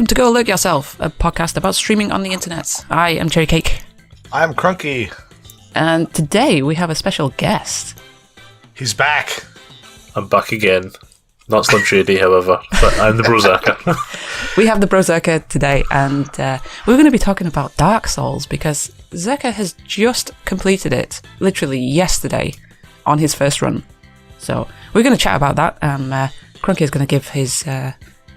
welcome to Go Look Yourself, a podcast about streaming on the internet. I am Cherry Cake. I'm Crunky. And today we have a special guest. He's back. I'm back again. Not Slim Shady, however, but I'm TheBroZerker. We have TheBroZerker today, and we're going to be talking about Dark Souls, because Zerker has just completed it, literally yesterday, on his first run. So we're going to chat about that. Crunky is going to give his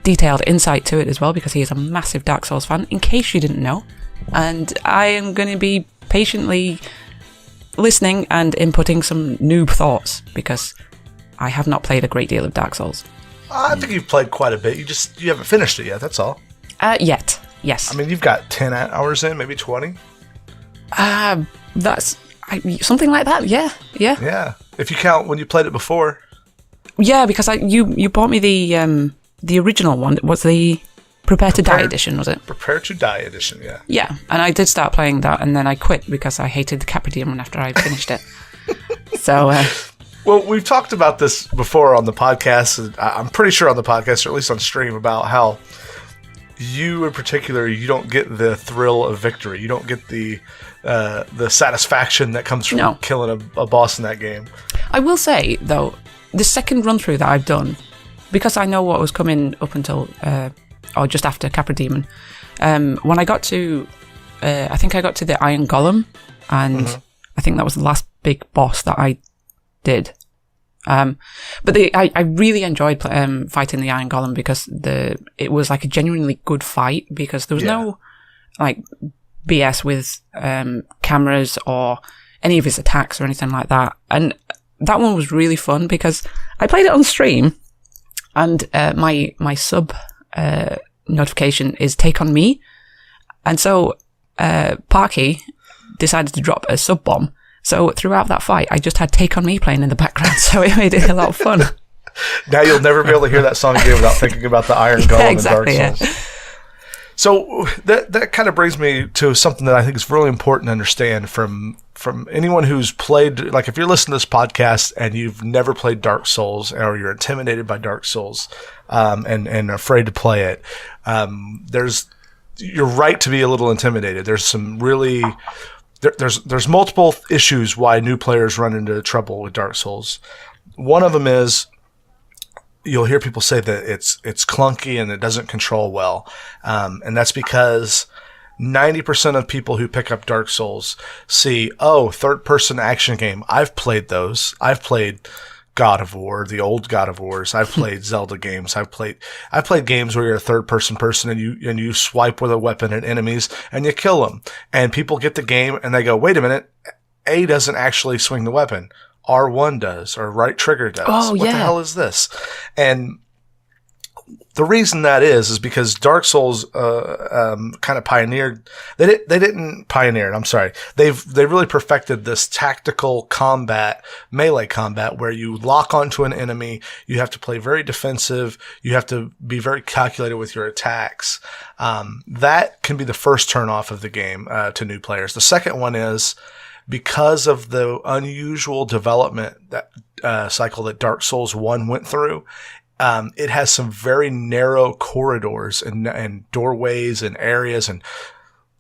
detailed insight to it as well, because he is a massive Dark Souls fan, in case you didn't know. And I am going to be patiently listening and inputting some noob thoughts, because I have not played a great deal of Dark Souls. I think you've played quite a bit. You haven't finished it yet, that's all. Yet, yes. I mean, you've got 10 hours in, maybe 20? That's something like that, yeah. Yeah, if you count when you played it before. Yeah, because you bought me the original one. Was the Prepare to Die edition, was it? Prepare to Die edition, yeah. Yeah, and I did start playing that, and then I quit because I hated the Capra Demon after I finished it. So... Well, we've talked about this before on the podcast. I'm pretty sure on the podcast, or at least on stream, about how you in particular, you don't get the thrill of victory. You don't get the satisfaction that comes from killing a boss in that game. I will say, though, the second run-through that I've done, because I know what was coming up until, or just after Capra Demon, when I got to, I think I got to the Iron Golem, and I think that was the last big boss that I did. But I really enjoyed fighting the Iron Golem, because it was like a genuinely good fight, because there was no like BS with cameras or any of his attacks or anything like that. And that one was really fun because I played it on stream, and my sub notification is Take On Me, and so Parky decided to drop a sub bomb. So throughout that fight, I just had Take On Me playing in the background, so it made it a lot of fun. Now you'll never be able to hear that song again without thinking about the Iron Golem and Dark Souls. Yeah. So that kind of brings me to something that I think is really important to understand from anyone who's played, like if you're listening to this podcast and you've never played Dark Souls, or you're intimidated by Dark Souls and afraid to play it, you're right to be a little intimidated. There's some really... There's multiple issues why new players run into trouble with Dark Souls. One of them is you'll hear people say that it's clunky and it doesn't control well, and that's because 90% of people who pick up Dark Souls see, third-person action game. I've played those. I've played God of War, the old God of Wars. I've played Zelda games. I've played games where you're a third-person person and you swipe with a weapon at enemies and you kill them. And people get the game and they go, wait a minute, A doesn't actually swing the weapon. R1 does, or right trigger does. Oh, what the hell is this? And the reason that is because Dark Souls kind of pioneered. They didn't pioneer it. I'm sorry. They really perfected this tactical combat, melee combat, where you lock onto an enemy. You have to play very defensive. You have to be very calculated with your attacks. That can be the first turnoff of the game to new players. The second one is because of the unusual development cycle that Dark Souls 1 went through. It has some very narrow corridors and doorways and areas, and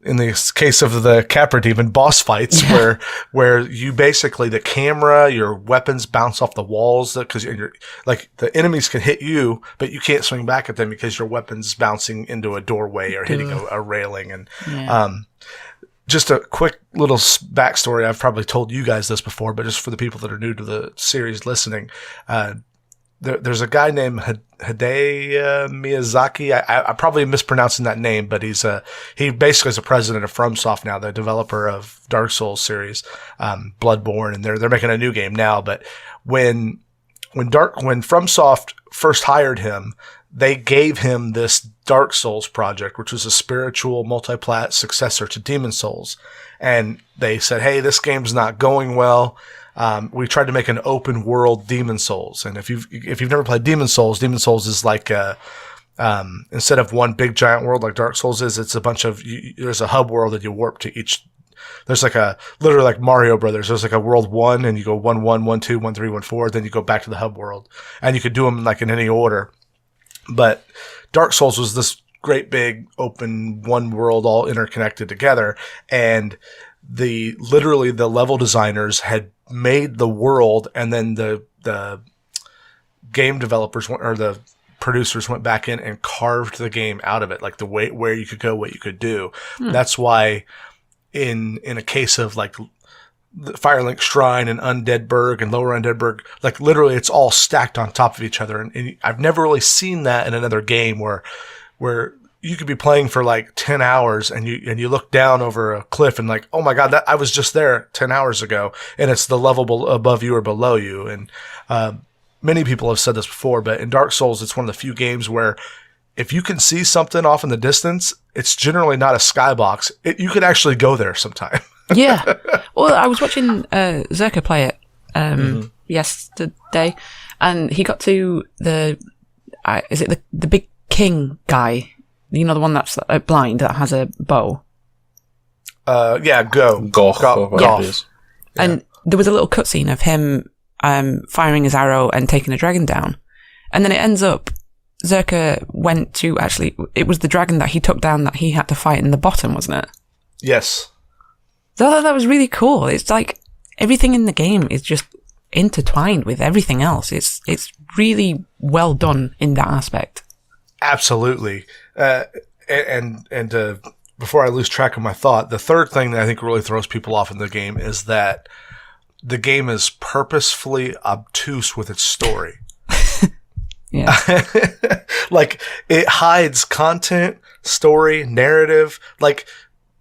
in the case of the Capra Demon, boss fights where you basically, the camera, your weapons bounce off the walls, because like the enemies can hit you, but you can't swing back at them because your weapon's bouncing into a doorway or hitting a railing. And just a quick little backstory. I've probably told you guys this before, but just for the people that are new to the series listening, there's a guy named Hideo Miyazaki. I'm probably mispronouncing that name, but he basically is the president of FromSoft now, the developer of Dark Souls series, Bloodborne, and they're making a new game now. But when FromSoft first hired him, they gave him this Dark Souls project, which was a spiritual multi-plat successor to Demon Souls, and they said, "Hey, this game's not going well. We tried to make an open world Demon Souls." And if you've never played Demon Souls is like instead of one big giant world like Dark Souls is, it's a bunch of there's a hub world that you warp to each. There's like literally like Mario Brothers. There's like a world 1, and you go 1, 1, 1, 2, 1, 3, 1, 4. Then you go back to the hub world, and you could do them like in any order. But Dark Souls was this great big open one world all interconnected together. And literally the level designers had made the world, and then the game developers or the producers went back in and carved the game out of it, like the way where you could go, what you could do. That's why in a case of like the Firelink Shrine and Undeadburg and Lower Undeadburg, like literally it's all stacked on top of each other. And I've never really seen that in another game where you could be playing for like 10 hours and you look down over a cliff and like, oh my God, I was just there 10 hours ago, and it's the level above you or below you. And, many people have said this before, but in Dark Souls, it's one of the few games where if you can see something off in the distance, it's generally not a skybox. You could actually go there sometime. Yeah. Well, I was watching Zerker play it yesterday, and he got to the big king guy? You know, the one that's blind that has a bow. Yeah, Goth. Yeah. And there was a little cutscene of him firing his arrow and taking a dragon down. And then it ends up, Zerker went to, actually, it was the dragon that he took down that he had to fight in the bottom, wasn't it? Yes. So I thought that was really cool. It's like everything in the game is just intertwined with everything else. It's really well done in that aspect. Absolutely. And before I lose track of my thought, the third thing that I think really throws people off in the game is that the game is purposefully obtuse with its story. Yeah. Like, it hides content, story, narrative. Like,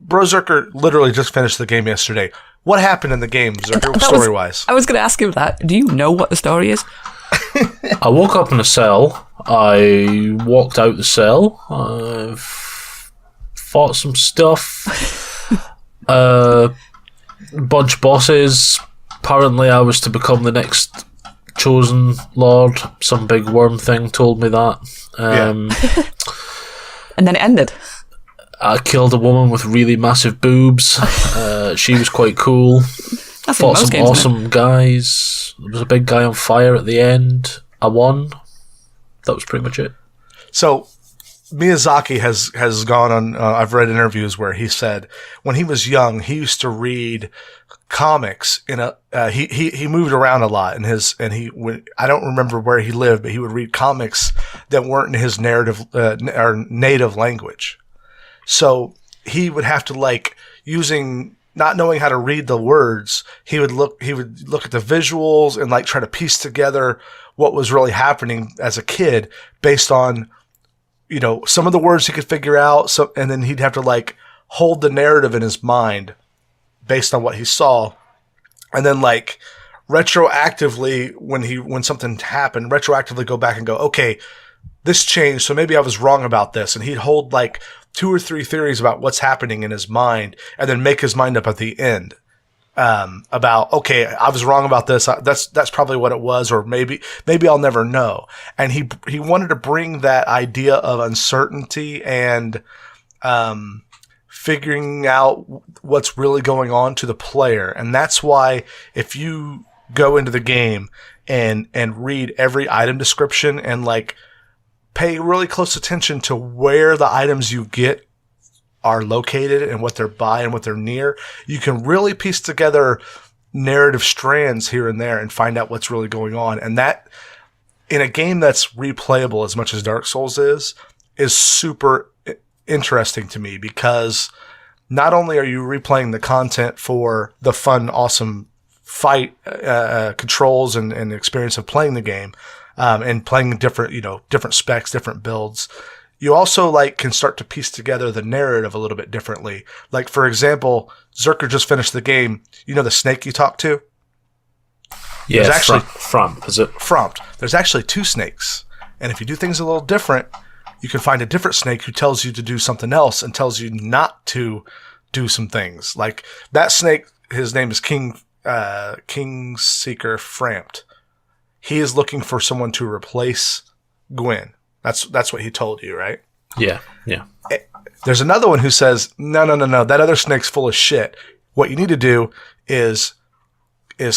TheBroZerker literally just finished the game yesterday. What happened in the game, Zerker, story-wise? I was going to ask him that. Do you know what the story is? I woke up in a cell. I walked out the cell. I fought some stuff. Bunch of bosses. Apparently, I was to become the next chosen lord. Some big worm thing told me that. And then it ended. I killed a woman with really massive boobs. She was quite cool. That's Fought some awesome guys. There was a big guy on fire at the end. I won. That was pretty much it. So, Miyazaki has gone on. I've read interviews where he said when he was young, he used to read comics he moved around a lot I don't remember where he lived, but he would read comics that weren't in his narrative or native language. So he would have to, like, not knowing how to read the words, he would look at the visuals and like try to piece together what was really happening as a kid based on, you know, some of the words he could figure out. So, and then he'd have to like hold the narrative in his mind based on what he saw. And then like retroactively, when something happened, retroactively go back and go, okay, this changed. So maybe I was wrong about this. And he'd hold like 2 or 3 theories about what's happening in his mind and then make his mind up at the end. About, okay, I was wrong about this. That's probably what it was, or maybe I'll never know. And he wanted to bring that idea of uncertainty and, figuring out what's really going on to the player. And that's why if you go into the game and read every item description and like pay really close attention to where the items you get are located and what they're by and what they're near, you can really piece together narrative strands here and there and find out what's really going on. And that, in a game that's replayable as much as Dark Souls is super interesting to me, because not only are you replaying the content for the fun, awesome fight controls and experience of playing the game, and playing different specs, different builds, you also like can start to piece together the narrative a little bit differently. Like, for example, Zerker just finished the game. You know the snake you talk to? Yeah, there's actually Frump, is it? Frump. There's actually 2 snakes. And if you do things a little different, you can find a different snake who tells you to do something else and tells you not to do some things. Like that snake, his name is Kingseeker Frampt. He is looking for someone to replace Gwyn. That's what he told you, right? Yeah. There's another one who says, no, that other snake's full of shit. What you need to do is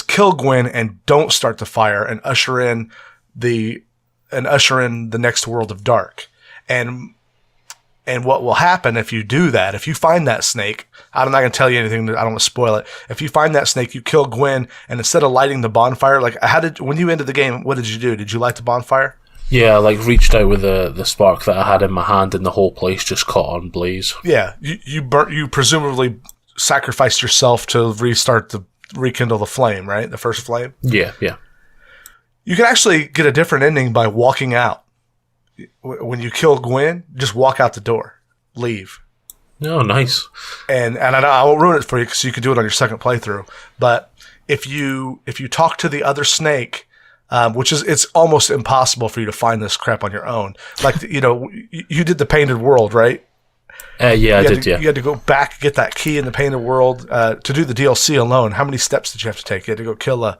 kill Gwyn and don't start the fire and usher in the next world of dark. And And what will happen if you do that, if you find that snake, I'm not going to tell you anything, I don't want to spoil it. If you find that snake, you kill Gwen, and instead of lighting the bonfire, like when you ended the game, what did you do? Did you light the bonfire? Yeah, I like reached out with the spark that I had in my hand, and the whole place just caught on blaze. Yeah, you presumably sacrificed yourself to rekindle the flame, right? The first flame? Yeah. You can actually get a different ending by walking out. When you kill Gwen, just walk out the door. Leave. Oh, nice. And I won't ruin it for you because you can do it on your second playthrough. But if you talk to the other snake, it's almost impossible for you to find this crap on your own. Like, you did the Painted World, right? Yeah, I did. You had to go back, get that key in the Painted World to do the DLC alone. How many steps did you have to take? You had to go kill a...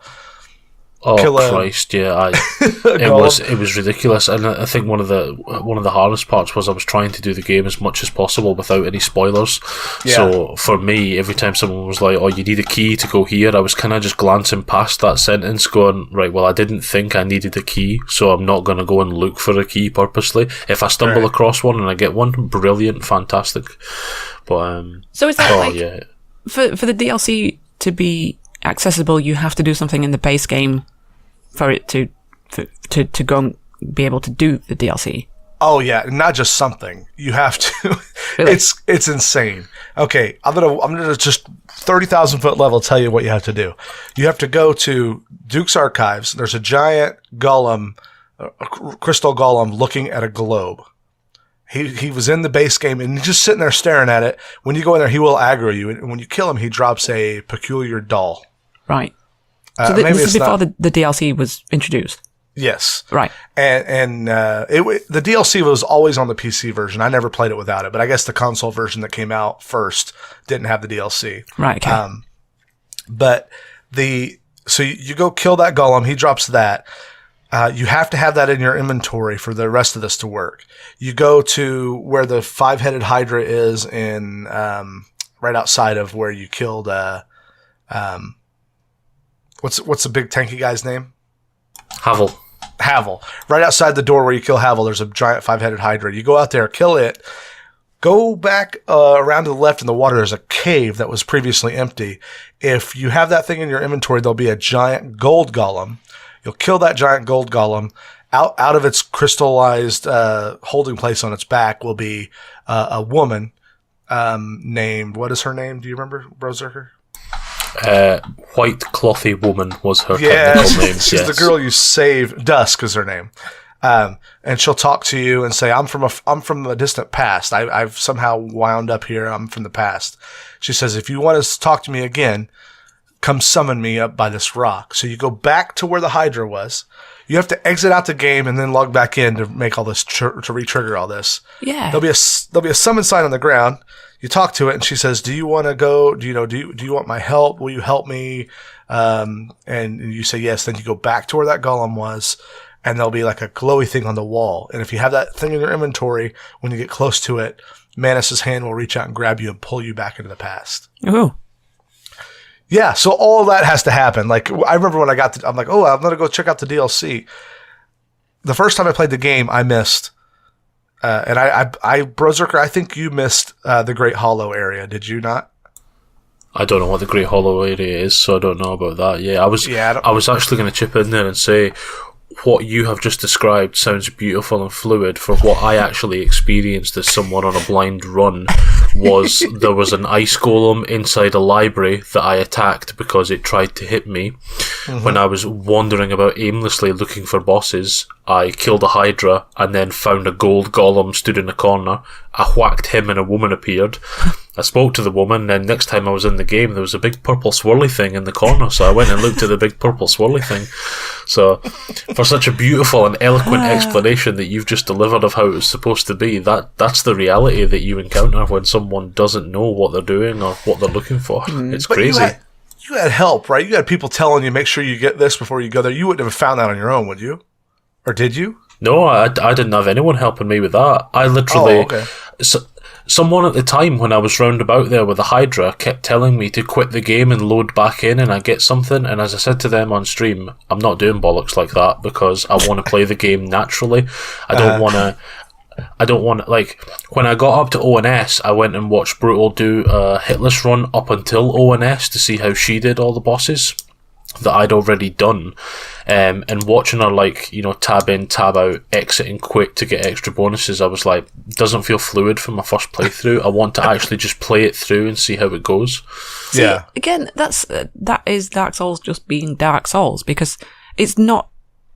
Christ! Yeah, it was ridiculous, and I think one of the hardest parts was I was trying to do the game as much as possible without any spoilers. Yeah. So for me, every time someone was like, "Oh, you need a key to go here," I was kind of just glancing past that sentence, going, "Right, well, I didn't think I needed a key, so I'm not going to go and look for a key purposely. If I stumble across one and I get one, brilliant, fantastic." But so is that for the DLC to be accessible, you have to do something in the base game for it to go and be able to do the DLC. Oh yeah, not just something. You have to. Really? It's insane. Okay, I'm gonna just 30,000 foot level tell you what you have to do. You have to go to Duke's Archives. There's a giant golem, a crystal golem, looking at a globe. He was in the base game and he's just sitting there staring at it. When you go in there, he will aggro you, and when you kill him, he drops a peculiar doll. Right. So this is before the DLC was introduced? Yes. Right. And the DLC was always on the PC version. I never played it without it, but I guess the console version that came out first didn't have the DLC. Right, okay. So you go kill that golem, he drops that. You have to have that in your inventory for the rest of this to work. You go to where the 5-headed Hydra is in right outside of where you killed what's the big tanky guy's name? Havel. Right outside the door where you kill Havel, there's a giant 5-headed Hydra. You go out there, kill it, go back around to the left in the water. There's a cave that was previously empty. If you have that thing in your inventory, there'll be a giant gold golem. You'll kill that giant gold golem. Out of its crystallized holding place on its back will be a woman named... What is her name? Do you remember, BroZerker? White Clothy Woman was her technical name. She's the girl you saved. Dusk is her name. And she'll talk to you and say, I'm from a distant past. I've somehow wound up here. I'm from the past. She says, if you want to talk to me again, come summon me up by this rock. So you go back to where the Hydra was. You have to exit out the game and then log back in to make all this, to re-trigger all this. Yeah. There'll be a summon sign on the ground. You talk to it and she says, do you want to go? Do you want my help? Will you help me? And you say yes. Then you go back to where that golem was and there'll be like a glowy thing on the wall. And if you have that thing in your inventory, when you get close to it, Manus's hand will reach out and grab you and pull you back into the past. Ooh. Yeah, so all of that has to happen. Like, I remember when I'm like, oh, I'm going to go check out the DLC. The first time I played the game, I missed. And BroZerker, I think you missed the Great Hollow area. Did you not? I don't know what the Great Hollow area is, so I don't know about that. Yeah, I was actually going to chip in there and say, what you have just described sounds beautiful and fluid. For what I actually experienced as someone on a blind run was there was an ice golem inside a library that I attacked because it tried to hit me. Mm-hmm. When I was wandering about aimlessly looking for bosses, I killed a Hydra and then found a gold golem stood in a corner. I whacked him and a woman appeared. I spoke to the woman, and next time I was in the game, there was a big purple swirly thing in the corner, so I went and looked at the big purple swirly thing. So, for such a beautiful and eloquent explanation that you've just delivered of how it's supposed to be, that's the reality that you encounter when someone doesn't know what they're doing or what they're looking for. It's crazy. You had help, right? You had people telling you, make sure you get this before you go there. You wouldn't have found that on your own, would you? Or did you? No, I didn't have anyone helping me with that. I literally... Oh, okay. Someone at the time when I was round about there with the Hydra kept telling me to quit the game and load back in and I get something, and as I said to them on stream, I'm not doing bollocks like that because I want to play the game naturally. I don't want to... I don't want like when I got up to ONS, I went and watched Brutal do a hitless run up until ONS to see how she did all the bosses that I'd already done, and watching her like, you know, tab in, tab out, exiting quick to get extra bonuses, I was like, doesn't feel fluid for my first playthrough. I want to actually just play it through and see how it goes. See, yeah. Again, that is Dark Souls just being Dark Souls, because it's not,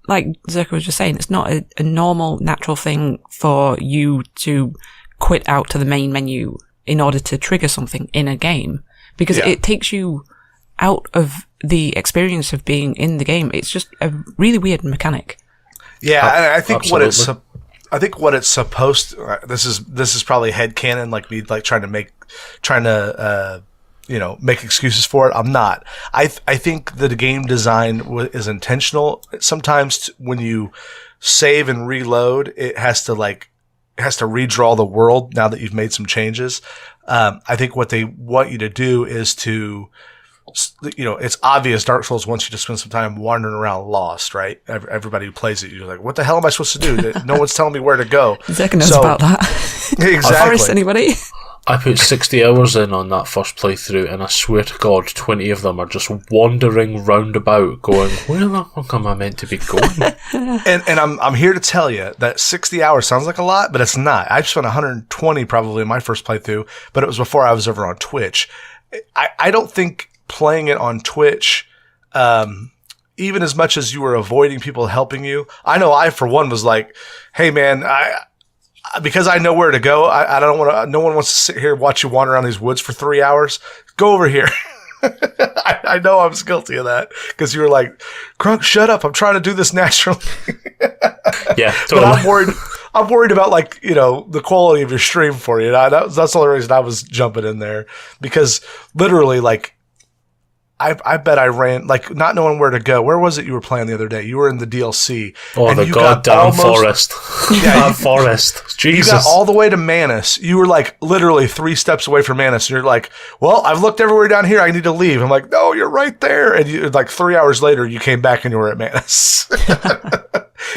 like Zerker was just saying, it's not a normal, natural thing for you to quit out to the main menu in order to trigger something in a game, because it takes you out of the experience of being in the game. It's just a really weird mechanic. Yeah, I think what it's supposed to, this is probably headcanon, like me like trying to make excuses for it. I'm not. I think the game design is intentional. Sometimes when you save and reload, it has to redraw the world now that you've made some changes. I think what they want you to do is to, you know, it's obvious Dark Souls wants you to spend some time wandering around lost, right? Everybody who plays it, you're like, what the hell am I supposed to do? No one's telling me where to go. Zerker knows about that. Exactly. Forest, anybody? I put 60 hours in on that first playthrough, and I swear to God, 20 of them are just wandering roundabout, going, where the fuck am I meant to be going? and I'm here to tell you that 60 hours sounds like a lot, but it's not. I spent 120 probably in my first playthrough, but it was before I was over on Twitch. I don't think playing it on Twitch, even as much as you were avoiding people helping you, I know I, for one, was like, hey man, because I know where to go, I don't want to, no one wants to sit here and watch you wander around these woods for 3 hours. Go over here. I know I was guilty of that, because you were like, Crunk, shut up. I'm trying to do this naturally. Yeah, totally. But I'm worried about, like, you know, the quality of your stream for you. That's the only reason I was jumping in there, because literally, like, I bet I ran, like, not knowing where to go. Where was it you were playing the other day? You were in the DLC. Oh, the goddamn forest. Yeah, forest. Jesus. You got all the way to Manus. You were, like, literally 3 steps away from Manus. And you're like, well, I've looked everywhere down here. I need to leave. I'm like, no, you're right there. And you, like, 3 hours later, you came back and you were at Manus.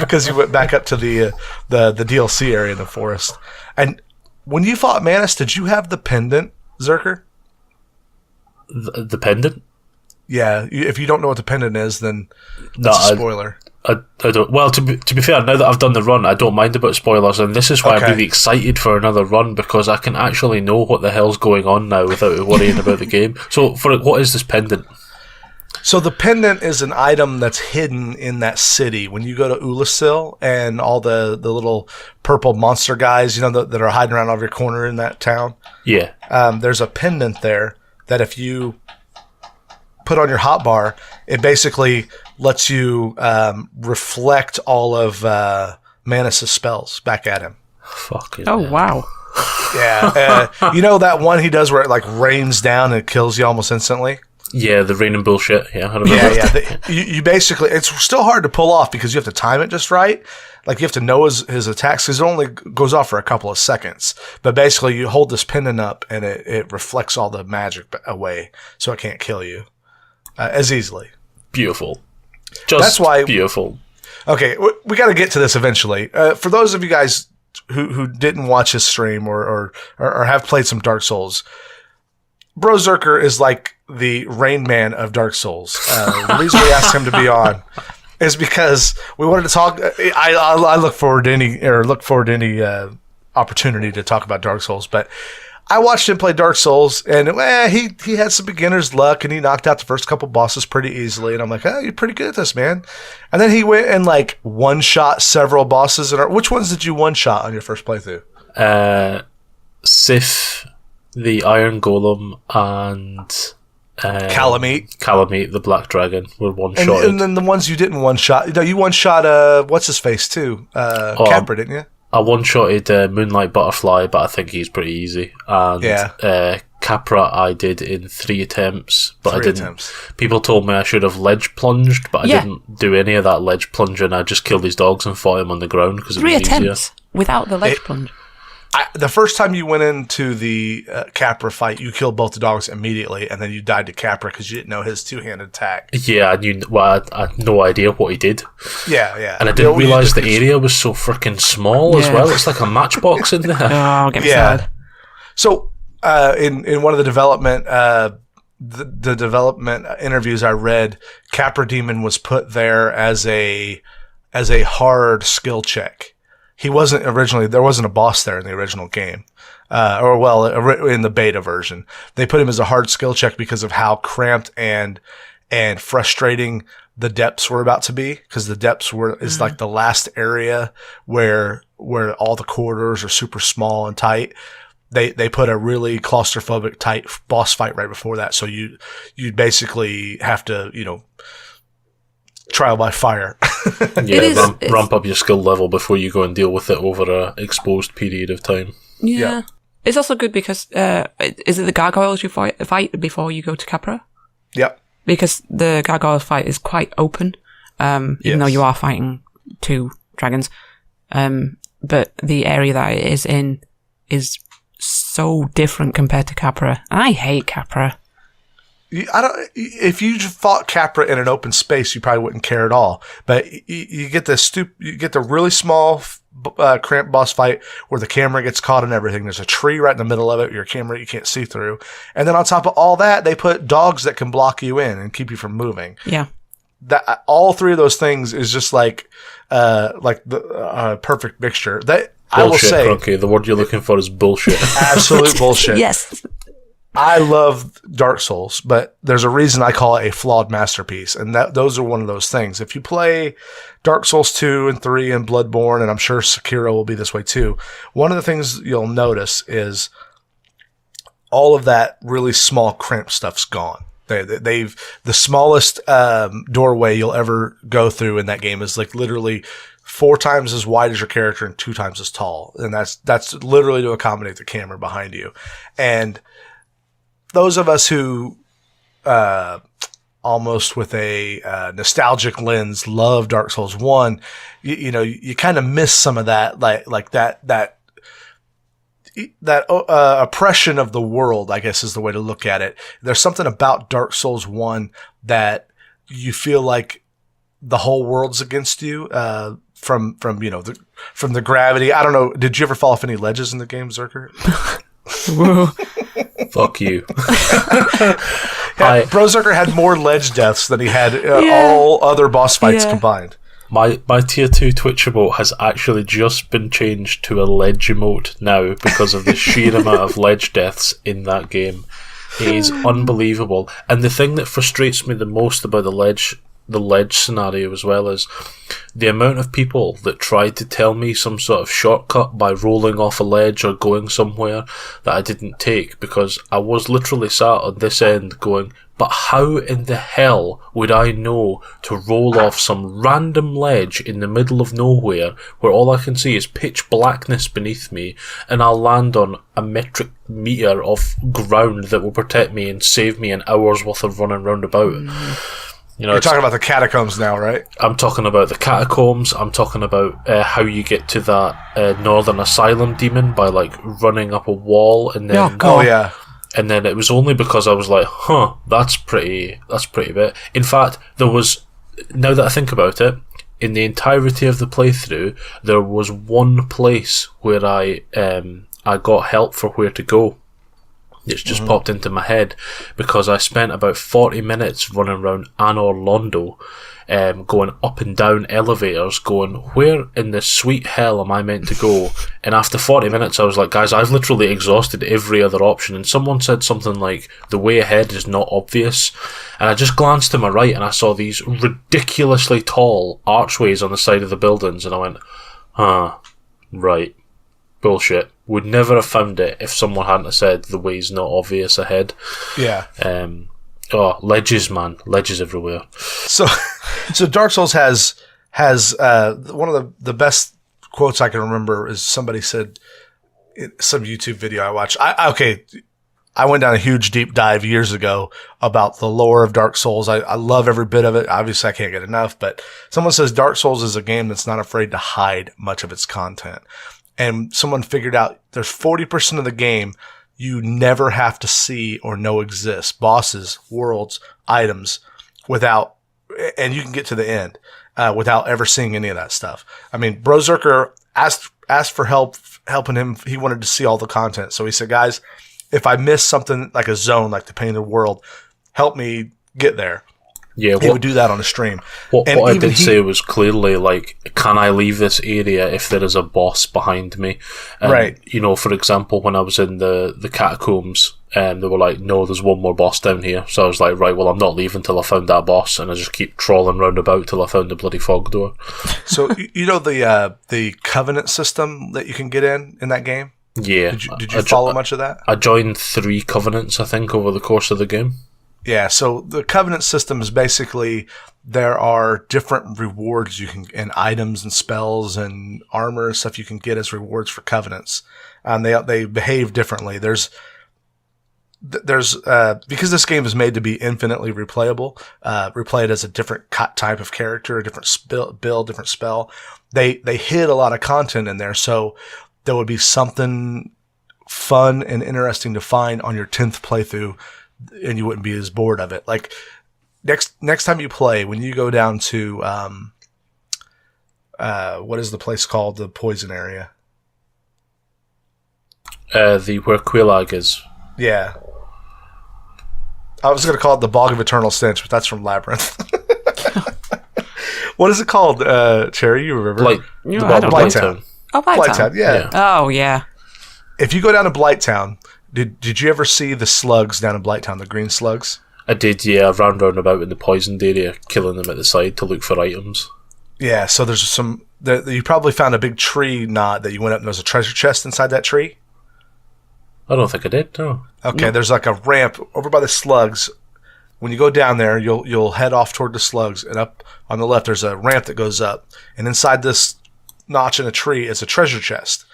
Because you went back up to the DLC area in the forest. And when you fought Manus, did you have the pendant, Zerker? The pendant? Yeah, if you don't know what the pendant is, then that's a spoiler. I don't. Well, to be fair, now that I've done the run, I don't mind about spoilers, and this is why I'm really excited for another run, because I can actually know what the hell's going on now without worrying about the game. So, what is this pendant? So the pendant is an item that's hidden in that city. When you go to Ulasil and all the little purple monster guys, you know, that are hiding around every corner in that town. Yeah. There's a pendant there that if you put on your hotbar, it basically lets you reflect all of Manus' spells back at him. Fucking wow. Yeah. You know that one he does where it like rains down and it kills you almost instantly? Yeah, the raining bullshit. Yeah, I remember. Yeah. You basically, it's still hard to pull off because you have to time it just right. Like, you have to know his attacks, because it only goes off for a couple of seconds. But basically, you hold this pendant up and it reflects all the magic away, so it can't kill you as easily. Beautiful. That's why beautiful. Okay, we got to get to this eventually. For those of you guys who didn't watch his stream or have played some Dark Souls, TheBroZerker is like the Rain Man of Dark Souls. The reason we asked him to be on is because we wanted to talk. I look forward to any opportunity to talk about Dark Souls, but I watched him play Dark Souls, and he had some beginner's luck, and he knocked out the first couple bosses pretty easily. And I'm like, you're pretty good at this, man. And then he went and like one-shot several bosses. Which ones did you one-shot on your first playthrough? Sif, the Iron Golem, and Calamite, the Black Dragon, were one-shotted. And then the ones you didn't one-shot, you one-shot, what's his face too? Capra, didn't you? I one-shotted Moonlight Butterfly, but I think he's pretty easy. And Capra I did in 3 attempts, but I didn't. People told me I should have ledge plunged, but I didn't do any of that ledge plunging. I just killed his dogs and fought him on the ground because it was easier. 3 attempts without the ledge plunge. the first time you went into the Capra fight, you killed both the dogs immediately, and then you died to Capra because you didn't know his two-handed attack. Yeah, I had no idea what he did. Yeah. And I didn't realise the area was so freaking small as well. It's like a matchbox in there. Oh, get me sad. So, in one of the development the development interviews I read, Capra Demon was put there as a hard skill check. He wasn't originally, there wasn't a boss there in the original game. In the beta version. They put him as a hard skill check because of how cramped and frustrating the depths were about to be, because the depths is like the last area where all the corridors are super small and tight. They put a really claustrophobic tight boss fight right before that, so you basically have to, trial by fire. Ramp up your skill level before you go and deal with it over a exposed period of time. Yeah. It's also good because is it the Gargoyles you fight before you go to Capra? Yep. Because the Gargoyles fight is quite open, even though you are fighting two dragons. But the area that it is in is so different compared to Capra. I hate Capra. If you fought Capra in an open space, you probably wouldn't care at all. But you get the really small, cramped boss fight where the camera gets caught and everything. There's a tree right in the middle of it. Your camera you can't see through, and then on top of all that, they put dogs that can block you in and keep you from moving. Yeah. That all three of those things is just like the perfect mixture. That bullshit, I will say, Crunky. The word you're looking for is bullshit. Absolute bullshit. Yes. I love Dark Souls, but there's a reason I call it a flawed masterpiece, and those are one of those things. If you play Dark Souls 2 and 3 and Bloodborne, and I'm sure Sekiro will be this way too, one of the things you'll notice is all of that really small cramped stuff's gone. The smallest doorway you'll ever go through in that game is like literally 4 times as wide as your character and 2 times as tall, and that's literally to accommodate the camera behind you. And those of us who, almost with a nostalgic lens, love Dark Souls 1, you kind of miss some of that, like that oppression of the world, I guess is the way to look at it. There's something about Dark Souls 1 that you feel like the whole world's against you, from the gravity. I don't know. Did you ever fall off any ledges in the game, Zerker? Whoa. Fuck you. BroZerker had more ledge deaths than he had all other boss fights combined. My tier 2 Twitch emote has actually just been changed to a ledge emote now because of the sheer amount of ledge deaths in that game. It is unbelievable. And the thing that frustrates me the most about the ledge scenario as well is the amount of people that tried to tell me some sort of shortcut by rolling off a ledge or going somewhere that I didn't take, because I was literally sat on this end going, but how in the hell would I know to roll off some random ledge in the middle of nowhere where all I can see is pitch blackness beneath me, and I'll land on a metric meter of ground that will protect me and save me an hour's worth of running round about. You're talking about the catacombs now, right? I'm talking about the catacombs. I'm talking about how you get to that northern asylum demon by like running up a wall, and then and then it was only because I was like, that's pretty bit. In fact, there was, now that I think about it, in the entirety of the playthrough, there was one place where I got help for where to go. It's just popped into my head because I spent about 40 minutes running around Anor Londo, going up and down elevators, going, where in the sweet hell am I meant to go? And after 40 minutes, I was like, guys, I've literally exhausted every other option. And someone said something like, the way ahead is not obvious. And I just glanced to my right and I saw these ridiculously tall archways on the side of the buildings. And I went, right. Bullshit. Would never have found it if someone hadn't have said the way's not obvious ahead. Yeah. Ledges, man. Ledges everywhere. So Dark Souls has one of the best quotes I can remember is somebody said in some YouTube video I watched. I went down a huge deep dive years ago about the lore of Dark Souls. I love every bit of it. Obviously, I can't get enough, but someone says Dark Souls is a game that's not afraid to hide much of its content. and someone figured out there's 40% of the game you never have to see or know exists. Bosses, worlds, items, and you can get to the end without ever seeing any of that stuff. I mean, BroZerker asked for helping him. He wanted to see all the content. So he said, guys, if I miss something like a zone, like the Painted World, help me get there. Yeah, he would do that on a stream. What I did say was clearly, like, can I leave this area if there is a boss behind me? And, right. You know, for example, when I was in the catacombs, they were like, no, there's one more boss down here. So I was like, right, well, I'm not leaving till I found that boss, and I just keep trawling round about till I found the bloody fog door. So, you know the Covenant system that you can get in that game? Yeah. Did you follow much of that? I joined 3 Covenants, I think, over the course of the game. Yeah, so the Covenant system is basically there are different rewards you can, and items and spells and armor and stuff you can get as rewards for Covenants. They behave differently. There's because this game is made to be infinitely replayable, replay it as a different type of character, a different build, different spell. They hid a lot of content in there, so there would be something fun and interesting to find on your 10th playthrough, and you wouldn't be as bored of it. Like next time you play, when you go down to what is the place called? The poison area. Where Quelaag is. Yeah. I was going to call it the Bog of Eternal Stench, but that's from Labyrinth. What is it called, Cherry? You remember? Blighttown. Oh, Blighttown, yeah. Oh, yeah. If you go down to Blighttown, did you ever see the slugs down in Blighttown, the green slugs? I did, yeah. I've ran round about in the poisoned area, killing them at the side to look for items. Yeah, so there's some... you probably found a big tree knot that you went up and there's a treasure chest inside that tree? I don't think I did, no. Okay, there's like a ramp over by the slugs. When you go down there, you'll head off toward the slugs, and up on the left there's a ramp that goes up. And inside this notch in a tree is a treasure chest.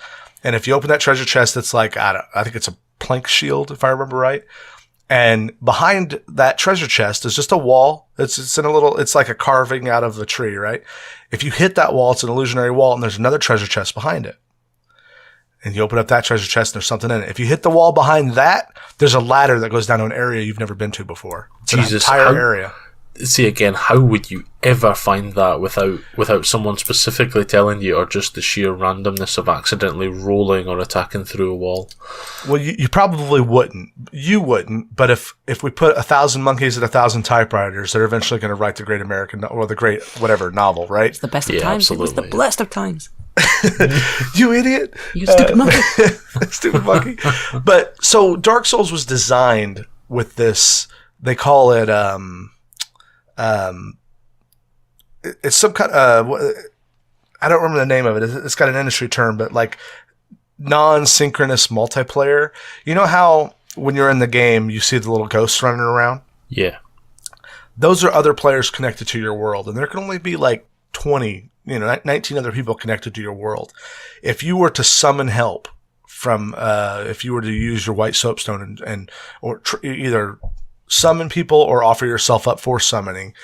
And if you open that treasure chest, it's like, I think it's a plank shield, if I remember right. And behind that treasure chest is just a wall. It's like a carving out of the tree, right? If you hit that wall, it's an illusionary wall, and there's another treasure chest behind it. And you open up that treasure chest, and there's something in it. If you hit the wall behind that, there's a ladder that goes down to an area you've never been to before. It's an entire area. See, again, how would you ever find that without someone specifically telling you, or just the sheer randomness of accidentally rolling or attacking through a wall? Well, you probably wouldn't. You wouldn't, but if we put 1,000 monkeys at 1,000 typewriters, they're eventually going to write the great American, or the great whatever novel, right? It's the best of times. Absolutely. It was the blessed of times. You idiot! You stupid monkey! Stupid monkey! But so Dark Souls was designed with this. They call it it's some kind of I don't remember the name of it. It's got an industry term, but like non-synchronous multiplayer. You know how when you're in the game you see the little ghosts running around? Yeah. Those are other players connected to your world, and there can only be like 20. 19 other people connected to your world. If you were to summon help from, if you were to use your white soapstone or either summon people or offer yourself up for summoning,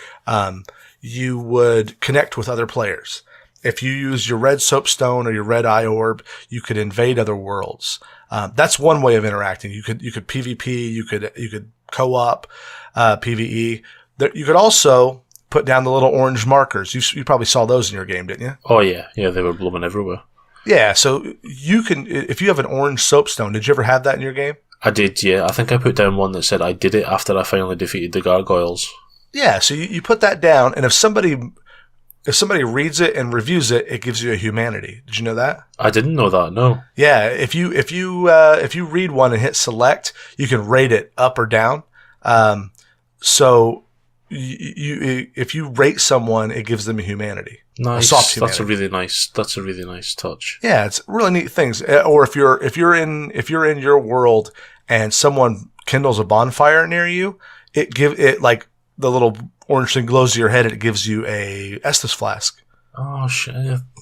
you would connect with other players. If you use your red soapstone or your red eye orb, you could invade other worlds. That's one way of interacting. You could PvP, you could co-op, PvE. You could also put down the little orange markers. You probably saw those in your game, didn't you? Oh, yeah. Yeah, they were blooming everywhere. Yeah, so you can, if you have an orange soapstone, did you ever have that in your game? I did, yeah. I think I put down one that said I did it after I finally defeated the Gargoyles. Yeah, so you put that down, and if somebody reads it and reviews it, it gives you a humanity. Did you know that? I didn't know that, no. Yeah, if you read one and hit select, you can rate it up or down. So if you rate someone, it gives them a humanity. Nice. A soft humanity. That's a really nice touch. Yeah, it's really neat things. Or if you're in your world and someone kindles a bonfire near you, it like the little orange thing glows to your head and it gives you a Estus flask. Oh shit.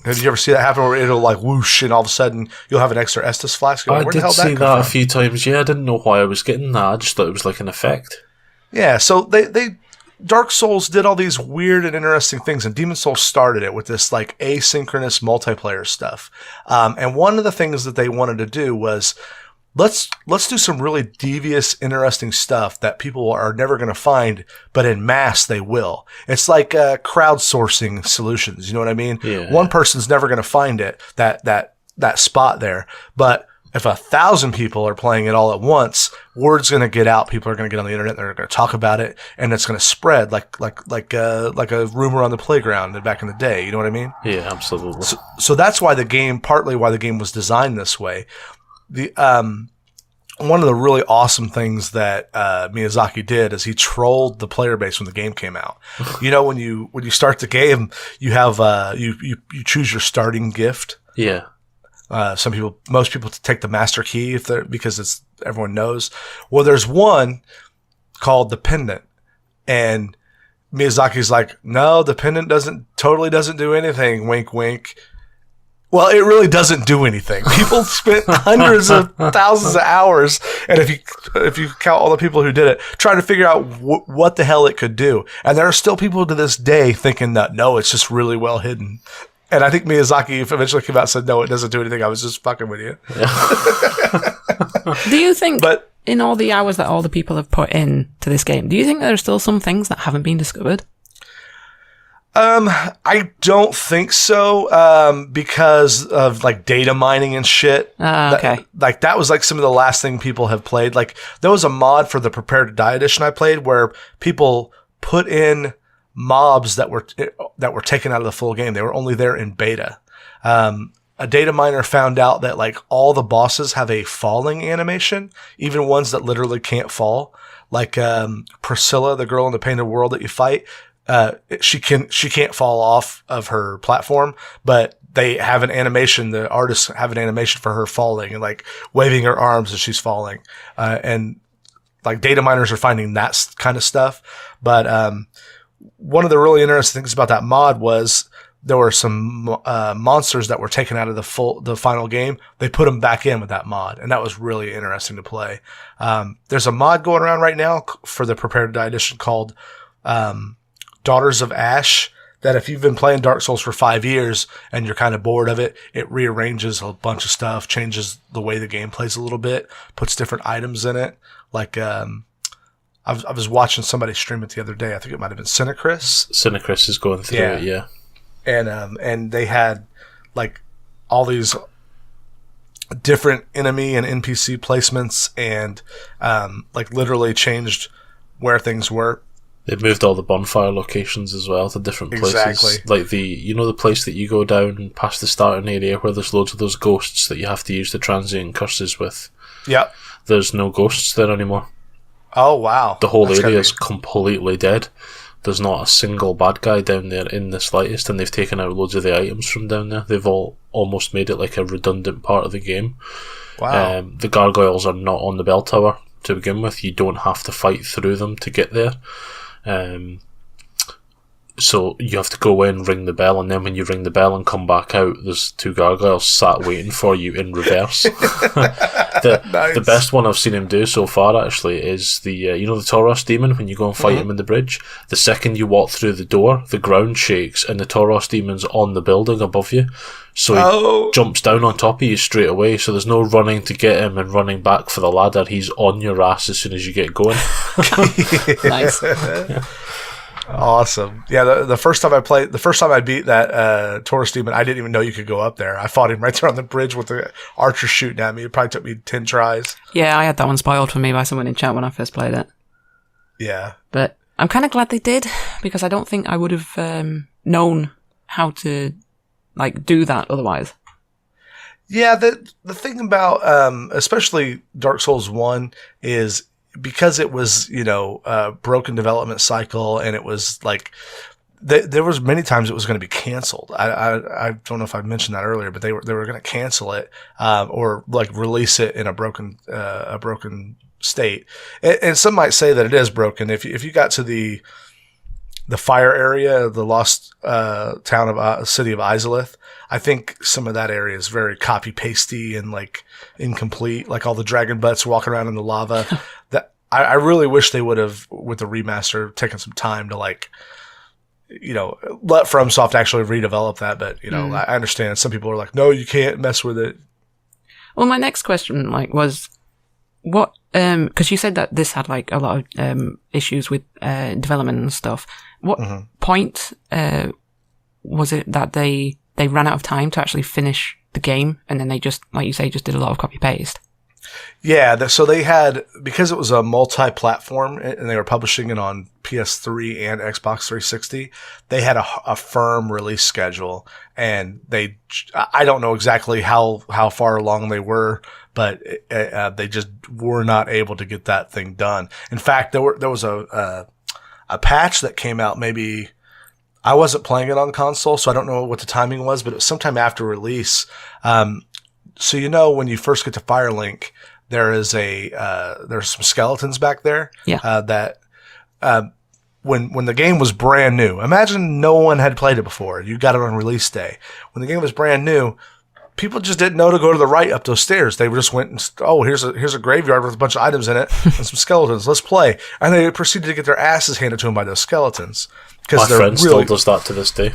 Have you ever see that happen where it'll like whoosh and all of a sudden you'll have an extra Estus flask? I did see that a few times. Yeah, I didn't know why I was getting that. I just thought it was like an effect. Yeah, so Dark Souls did all these weird and interesting things, and Demon Souls started it with this like asynchronous multiplayer stuff. And one of the things that they wanted to do was let's do some really devious, interesting stuff that people are never going to find, but in mass they will. It's like crowdsourcing solutions. You know what I mean? Yeah. One person's never going to find it, that spot there, but if 1,000 people are playing it all at once, word's going to get out. People are going to get on the internet. They're going to talk about it, and it's going to spread like a rumor on the playground back in the day. You know what I mean? Yeah, absolutely. So that's why partly why the game was designed this way. One of the really awesome things that Miyazaki did is he trolled the player base when the game came out. You know, when you start the game, you have you choose your starting gift. Yeah. Most people take the master key because everyone knows. Well, there's one called the pendant, and Miyazaki's like, no, the pendant doesn't do anything. Wink, wink. Well, it really doesn't do anything. People spent hundreds of thousands of hours, and if you count all the people who did it, trying to figure out what the hell it could do. And there are still people to this day thinking that no, it's just really well hidden. And I think Miyazaki eventually came out and said, no, it doesn't do anything. I was just fucking with you. Do you think, in all the hours that all the people have put in to this game, do you think there are still some things that haven't been discovered? I don't think so, because of like data mining and shit. Okay. That was like some of the last thing people have played. Like there was a mod for the Prepare to Die edition I played where people put in mobs that were taken out of the full game. They were only there in beta. A data miner found out that like all the bosses have a falling animation, even ones that literally can't fall. Like Priscilla, the girl in the Painted World that you fight, she can't fall off of her platform, but they have an animation. The artists have an animation for her falling and like waving her arms as she's falling. And like data miners are finding that kind of stuff, but one of the really interesting things about that mod was there were some monsters that were taken out of the final game. They put them back in with that mod, and that was really interesting to play. There's a mod going around right now for the Prepare to Die edition called Daughters of Ash, that if you've been playing Dark Souls for 5 years and you're kind of bored of it, it rearranges a bunch of stuff, changes the way the game plays a little bit, puts different items in it. Like I was watching somebody stream it the other day. I think it might have been Cinecris. Cinecris is going through it, yeah. And they had like all these different enemy and NPC placements, and like literally changed where things were. They moved all the bonfire locations as well to different places. Exactly. Like the place that you go down past the starting area where there's loads of those ghosts that you have to use the transient curses with. Yep. There's no ghosts there anymore. Oh, wow. The whole area is completely dead. There's not a single bad guy down there in the slightest, and they've taken out loads of the items from down there. They've all almost made it like a redundant part of the game. Wow. The gargoyles are not on the bell tower to begin with. You don't have to fight through them to get there. So you have to go in, ring the bell, and then when you ring the bell and come back out, there's 2 gargoyles sat waiting for you in reverse. Nice. The best one I've seen him do so far actually is the the Tauros demon. When you go and fight him in the bridge, the second you walk through the door, the ground shakes and the Tauros demon's on the building above you, so he jumps down on top of you straight away. So there's no running to get him and running back for the ladder. He's on your ass as soon as you get going. Nice. Awesome. Yeah, the first time I beat that Taurus demon, I didn't even know you could go up there. I fought him right there on the bridge with the archer shooting at me. It probably took me 10 tries. Yeah, I had that one spoiled for me by someone in chat when I first played it. Yeah. But I'm kind of glad they did, because I don't think I would have known how to like do that otherwise. Yeah, the thing about especially Dark Souls 1 is because it was, a broken development cycle, and it was like there was many times it was going to be canceled. I don't know if I mentioned that earlier, but they were going to cancel it or like release it in a broken state. And some might say that it is broken. If you got to the fire area, the lost city of Izalith, I think some of that area is very copy pasty and like incomplete, like all the dragon butts walking around in the lava. That I really wish they would have, with the remaster, taken some time to let FromSoft actually redevelop that. But I understand some people are like, no, you can't mess with it. Well, my next question was what, because you said that this had a lot of issues with development and stuff. What point was it that they ran out of time to actually finish the game, and then they just, like you say, just did a lot of copy paste? Yeah, so they had, because it was a multi-platform and they were publishing it on PS3 and Xbox 360, they had a firm release schedule, and I don't know exactly how far along they were, but they just were not able to get that thing done. In fact, there was a patch that came out, maybe, I wasn't playing it on console, so I don't know what the timing was, but it was sometime after release. So when you first get to Firelink, there's some skeletons back there. Yeah. That when the game was brand new, imagine no one had played it before. You got it on release day. When the game was brand new, people just didn't know to go to the right up those stairs. They just went and, here's a graveyard with a bunch of items in it and some skeletons. Let's play. And they proceeded to get their asses handed to them by those skeletons. My friend still does that to this day.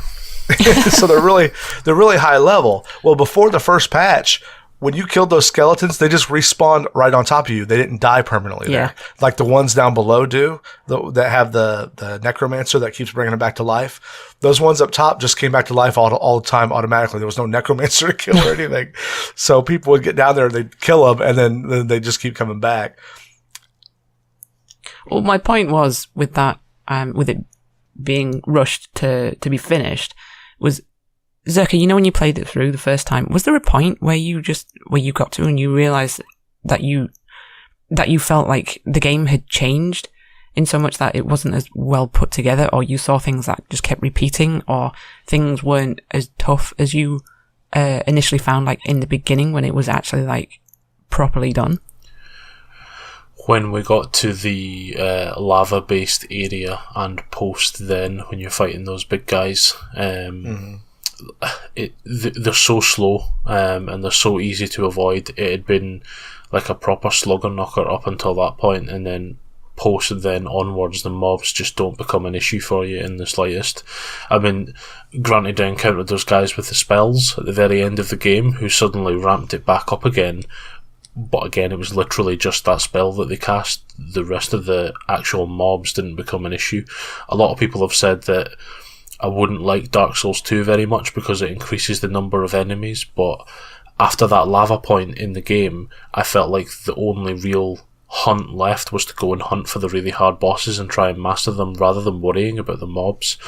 So they're really high level. Well, before the first patch, when you killed those skeletons, they just respawned right on top of you. They didn't die permanently there. Like the ones down below do, that have the necromancer that keeps bringing them back to life. Those ones up top just came back to life all the time automatically. There was no necromancer to kill or anything. So people would get down there, they'd kill them, and then they just keep coming back. Well, my point was with that, with it being rushed to be finished, was, Zerker, when you played it through the first time, was there a point where you got to and you realized that you felt like the game had changed in so much that it wasn't as well put together, or you saw things that just kept repeating, or things weren't as tough as you initially found in the beginning when it was actually properly done? When we got to the lava-based area and post, then when you're fighting those big guys, they're so slow and they're so easy to avoid. It had been like a proper slugger knocker up until that point, and then post and then onwards, the mobs just don't become an issue for you in the slightest. I mean, granted, I encountered those guys with the spells at the very end of the game who suddenly ramped it back up again. But again, it was literally just that spell that they cast. The rest of the actual mobs didn't become an issue. A lot of people have said that I wouldn't like Dark Souls 2 very much because it increases the number of enemies, but after that lava point in the game, I felt like the only real hunt left was to go and hunt for the really hard bosses and try and master them rather than worrying about the mobs.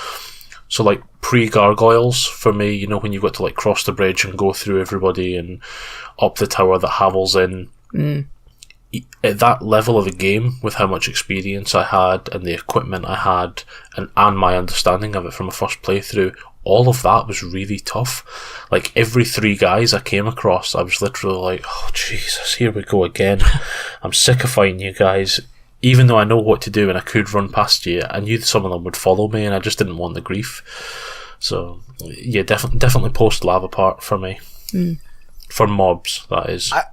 So pre-Gargoyles, for me, when you got to cross the bridge and go through everybody and up the tower that Havel's in, at that level of a game, with how much experience I had and the equipment I had and my understanding of it from a first playthrough, all of that was really tough. Every 3 guys I came across, I was literally oh Jesus, here we go again. I'm sick of fighting you guys. Even though I know what to do and I could run past you, I knew some of them would follow me and I just didn't want the grief. So yeah, definitely post lava part for me. For mobs, that is. I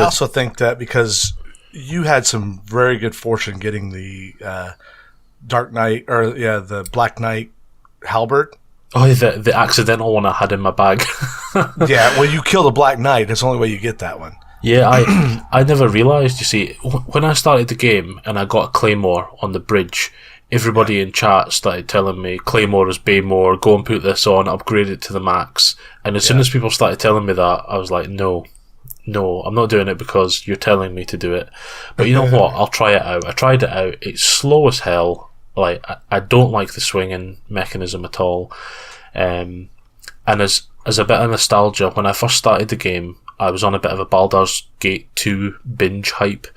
also think that because you had some very good fortune getting the Dark Knight, the Black Knight halberd. Oh, the accidental one I had in my bag. Yeah, well, you kill the Black Knight. That's the only way you get that one. Yeah, I never realised, you see, when I started the game and I got a Claymore on the bridge, everybody in chat started telling me, Claymore is Baymore, go and put this on, upgrade it to the max. And as soon as people started telling me that, I was like, no, I'm not doing it because you're telling me to do it. But you know what, I'll try it out. I tried it out, it's slow as hell. I don't like the swinging mechanism at all. And as a bit of nostalgia, when I first started the game, I was on a bit of a Baldur's Gate 2 binge hype.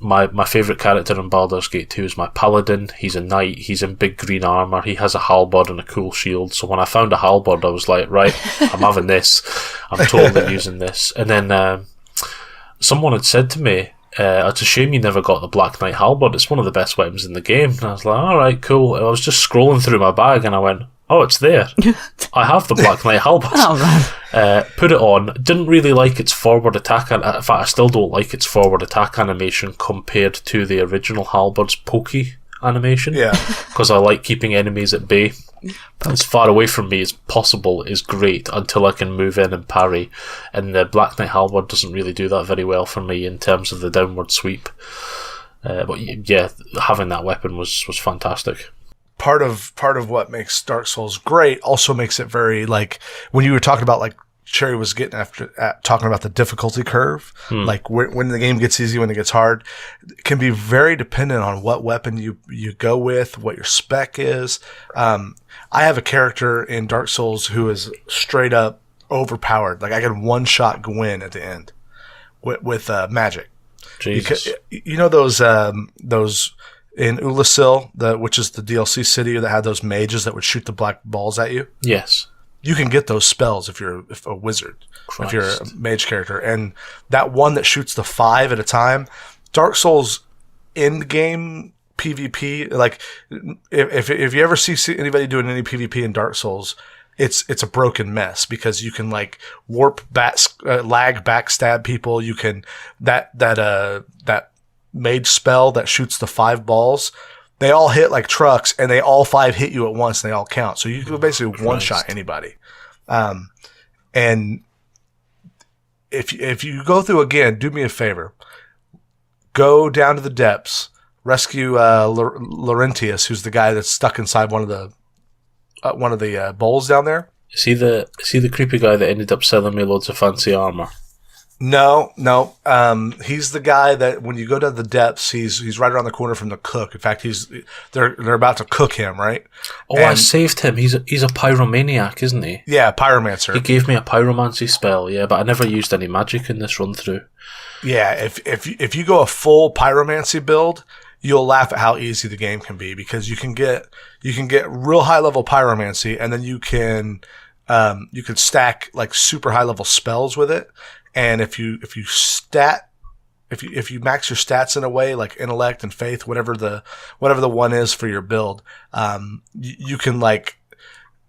My favourite character in Baldur's Gate 2 is my paladin. He's a knight, he's in big green armour, he has a halberd and a cool shield. So when I found a halberd, I was like, right, I'm having this. I'm totally using this. And then someone had said to me, it's a shame you never got the Black Knight halberd, it's one of the best weapons in the game. And I was like, alright, cool. And I was just scrolling through my bag and I went, oh, it's there. I have the Black Knight halberd. Oh, man. Put it on. Didn't really like its forward attack. In fact, I still don't like its forward attack animation compared to the original Halberd's pokey animation. Yeah. Because I like keeping enemies at bay. As far away from me as possible is great until I can move in and parry. And the Black Knight Halberd doesn't really do that very well for me in terms of the downward sweep. But yeah, having that weapon was fantastic. Part of what makes Dark Souls great also makes it very, like, when you were talking about, like, Cherry was getting talking about the difficulty curve, like when the game gets easy, when it gets hard, it can be very dependent on what weapon you go with, what your spec is. I have a character in Dark Souls who is straight up overpowered. Like, I can one-shot Gwyn at the end with magic. Jesus. You know those in Ulasil, which is the DLC city that had those mages that would shoot the black balls at you? Yes. You can get those spells if you're a wizard, Christ. if you're a mage character. And that one that shoots the 5 at a time, Dark Souls end game PvP, like, if you ever see anybody doing any PvP in Dark Souls, it's a broken mess, because you can, like, warp lag backstab people. You can that mage spell that shoots the 5 balls. They all hit like trucks, and they all 5 hit you at once, and they all count. So you can basically one-shot anybody. And if you go through again, do me a favor. Go down to the depths, rescue Laurentius, who's the guy that's stuck inside one of the bowls down there. Is he the creepy guy that ended up selling me loads of fancy armor? No. He's the guy that when you go to the depths, he's right around the corner from the cook. In fact, they're about to cook him, right? Oh, and I saved him. He's a pyromaniac, isn't he? Yeah, pyromancer. He gave me a pyromancy spell, yeah, but I never used any magic in this run through. Yeah, if you go a full pyromancy build, you'll laugh at how easy the game can be, because you can get real high level pyromancy, and then you can stack like super high level spells with it. And if you max your stats in a way, like intellect and faith, whatever the one is for your build, you can, like,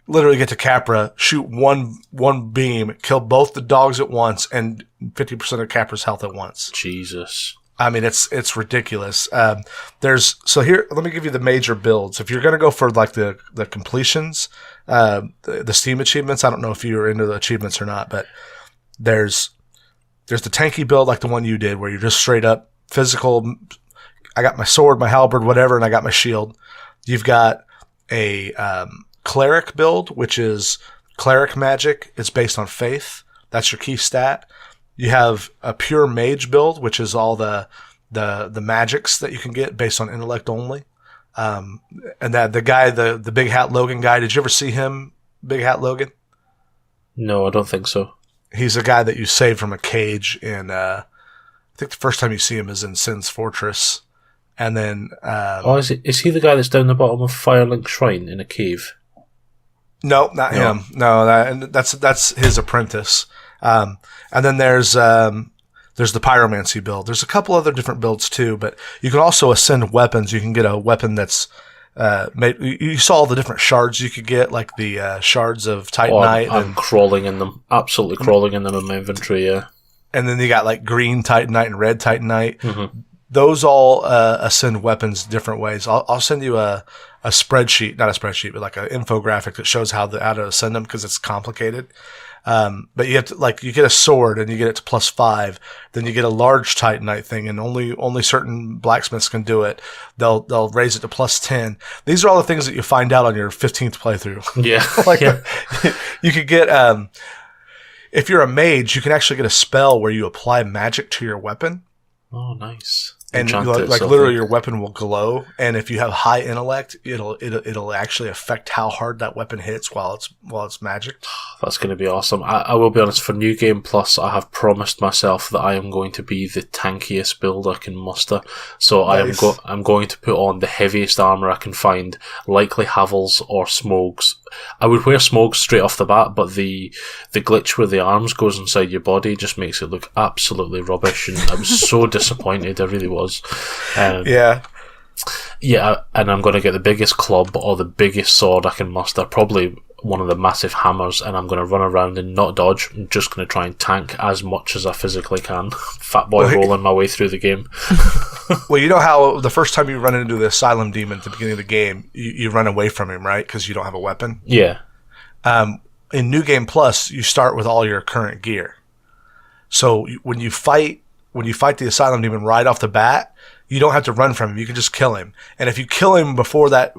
literally get to Capra, shoot one beam, kill both the dogs at once, and 50% of Capra's health at once. Jesus. I mean, it's ridiculous. So here, let me give you the major builds. If you're going to go for, like, the completions, the Steam achievements, I don't know if you're into the achievements or not, but there's the tanky build, like the one you did, where you're just straight up physical. I got my sword, my halberd, whatever, and I got my shield. You've got a cleric build, which is cleric magic. It's based on faith. That's your key stat. You have a pure mage build, which is all the magics that you can get based on intellect only. And that the guy, the Big Hat Logan guy, did you ever see him, Big Hat Logan? No, I don't think so. He's a guy that you saved from a cage in, I think the first time you see him is in Sin's Fortress. And then... is he the guy that's down the bottom of Firelink Shrine in a cave? No, not him. No, that's his apprentice. And then there's the pyromancy build. There's a couple other different builds too, but you can also ascend weapons. You can get a weapon that's you saw all the different shards you could get, like the shards of Titanite. I'm crawling in them, absolutely crawling in them in my inventory. Yeah, and then you got like green Titanite and red Titanite. Mm-hmm. Those all ascend weapons different ways. I'll send you a spreadsheet, not a spreadsheet, but like an infographic that shows how to ascend them, because it's complicated. But you have to, like, you get a sword and you get it to +5. Then you get a large Titanite thing, and only certain blacksmiths can do it. They'll raise it to +10. These are all the things that you find out on your 15th playthrough. Yeah. Like, yeah. You could get, if you're a mage, you can actually get a spell where you apply magic to your weapon. Oh, nice. And like literally your weapon will glow, and if you have high intellect, it'll actually affect how hard that weapon hits while it's magic. That's going to be awesome. I will be honest, for New Game Plus, I have promised myself that I am going to be the tankiest build I can muster. So nice. I'm going to put on the heaviest armor I can find, likely Havels or Smogs. I would wear Smogs straight off the bat, but the glitch where the arms goes inside your body just makes it look absolutely rubbish, and I was so disappointed. I really was. Yeah, and I'm going to get the biggest club or the biggest sword I can muster. Probably one of the massive hammers, and I'm going to run around and not dodge. I'm just going to try and tank as much as I physically can. Fat boy rolling my way through the game. Well, you know how the first time you run into the Asylum Demon at the beginning of the game, you run away from him, right? Because you don't have a weapon? Yeah. In New Game Plus, you start with all your current gear. So when you fight the Asylum Demon right off the bat, you don't have to run from him. You can just kill him. And if you kill him before that,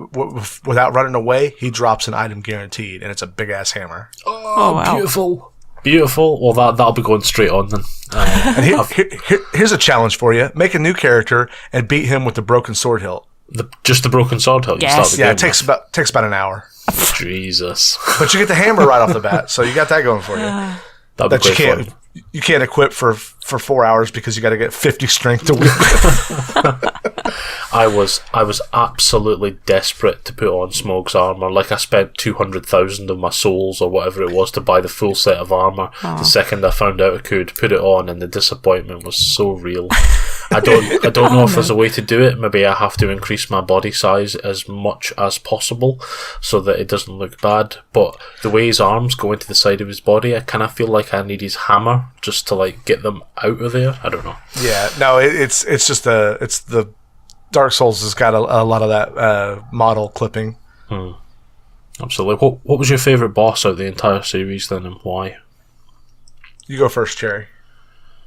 without running away, he drops an item guaranteed, and it's a big-ass hammer. Oh, wow. Beautiful. Beautiful. Well, that'll be going straight on then. And here's a challenge for you. Make a new character and beat him with the broken sword hilt. Just the broken sword hilt? Yes. Yeah, it takes about an hour. Jesus. But you get the hammer right off the bat, so you got that going for you. That'd be quite fun. You can't equip for 4 hours because you got to get 50 strength to wield. I was absolutely desperate to put on Smoke's armor. Like, I spent 200,000 of my souls or whatever it was to buy the full set of armor. The second I found out I could put it on, and the disappointment was so real. I don't know if there's a way to do it. Maybe I have to increase my body size as much as possible so that it doesn't look bad. But the way his arms go into the side of his body, I kind of feel like I need his hammer just to like get them out of there. I don't know. Yeah, no, it's just the Dark Souls has got a lot of that model clipping. Absolutely. What was your favourite boss out of the entire series then, and why? You go first, Cherry.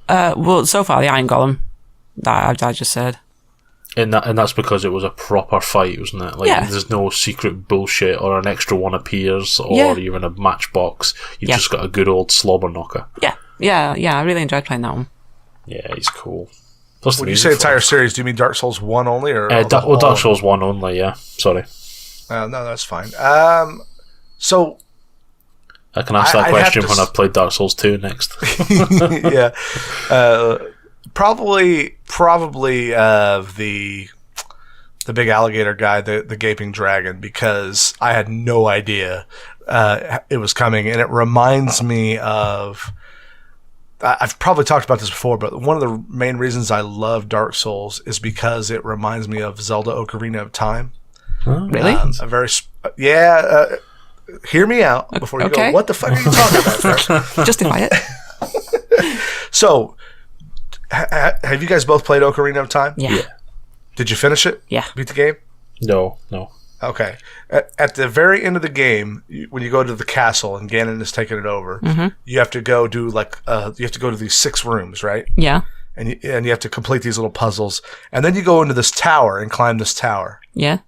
Well, so far the Iron Golem that I just said. And that's because it was a proper fight, wasn't it? Like, there's no secret bullshit or an extra one appears or you're in a matchbox. You've just got a good old slobber knocker. Yeah, I really enjoyed playing that one. Yeah, he's cool. When you say entire series, do you mean Dark Souls 1 only? Or Dark Souls 1 only, yeah. Sorry. No, that's fine. So... I can ask that question when I've played Dark Souls 2 next. Yeah. Probably the big alligator guy, the gaping dragon, because I had no idea it was coming, and it reminds me of... I've probably talked about this before, but one of the main reasons I love Dark Souls is because it reminds me of Zelda Ocarina of Time. Oh, really? Hear me out before you go, what the fuck are you talking about? Justify it. So, have you guys both played Ocarina of Time? Yeah. Did you finish it? Yeah. Beat the game? No. Okay. At the very end of the game, when you go to the castle and Ganon is taking it over, you have to go do you have to go to these 6 rooms, right? Yeah. And you have to complete these little puzzles, and then you go into this tower and climb this tower. Yeah.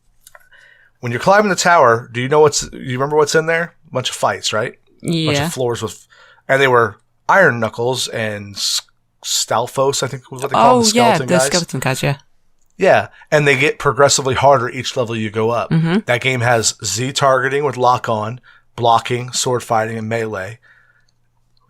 When you're climbing the tower, do you remember what's in there? A bunch of fights, right? Yeah. A bunch of floors and they were Iron Knuckles and Stalfos, I think was what they call them, the skeleton guys. The skeleton guys, yeah. Yeah, and they get progressively harder each level you go up. That game has Z targeting with lock-on, blocking, sword fighting, and melee.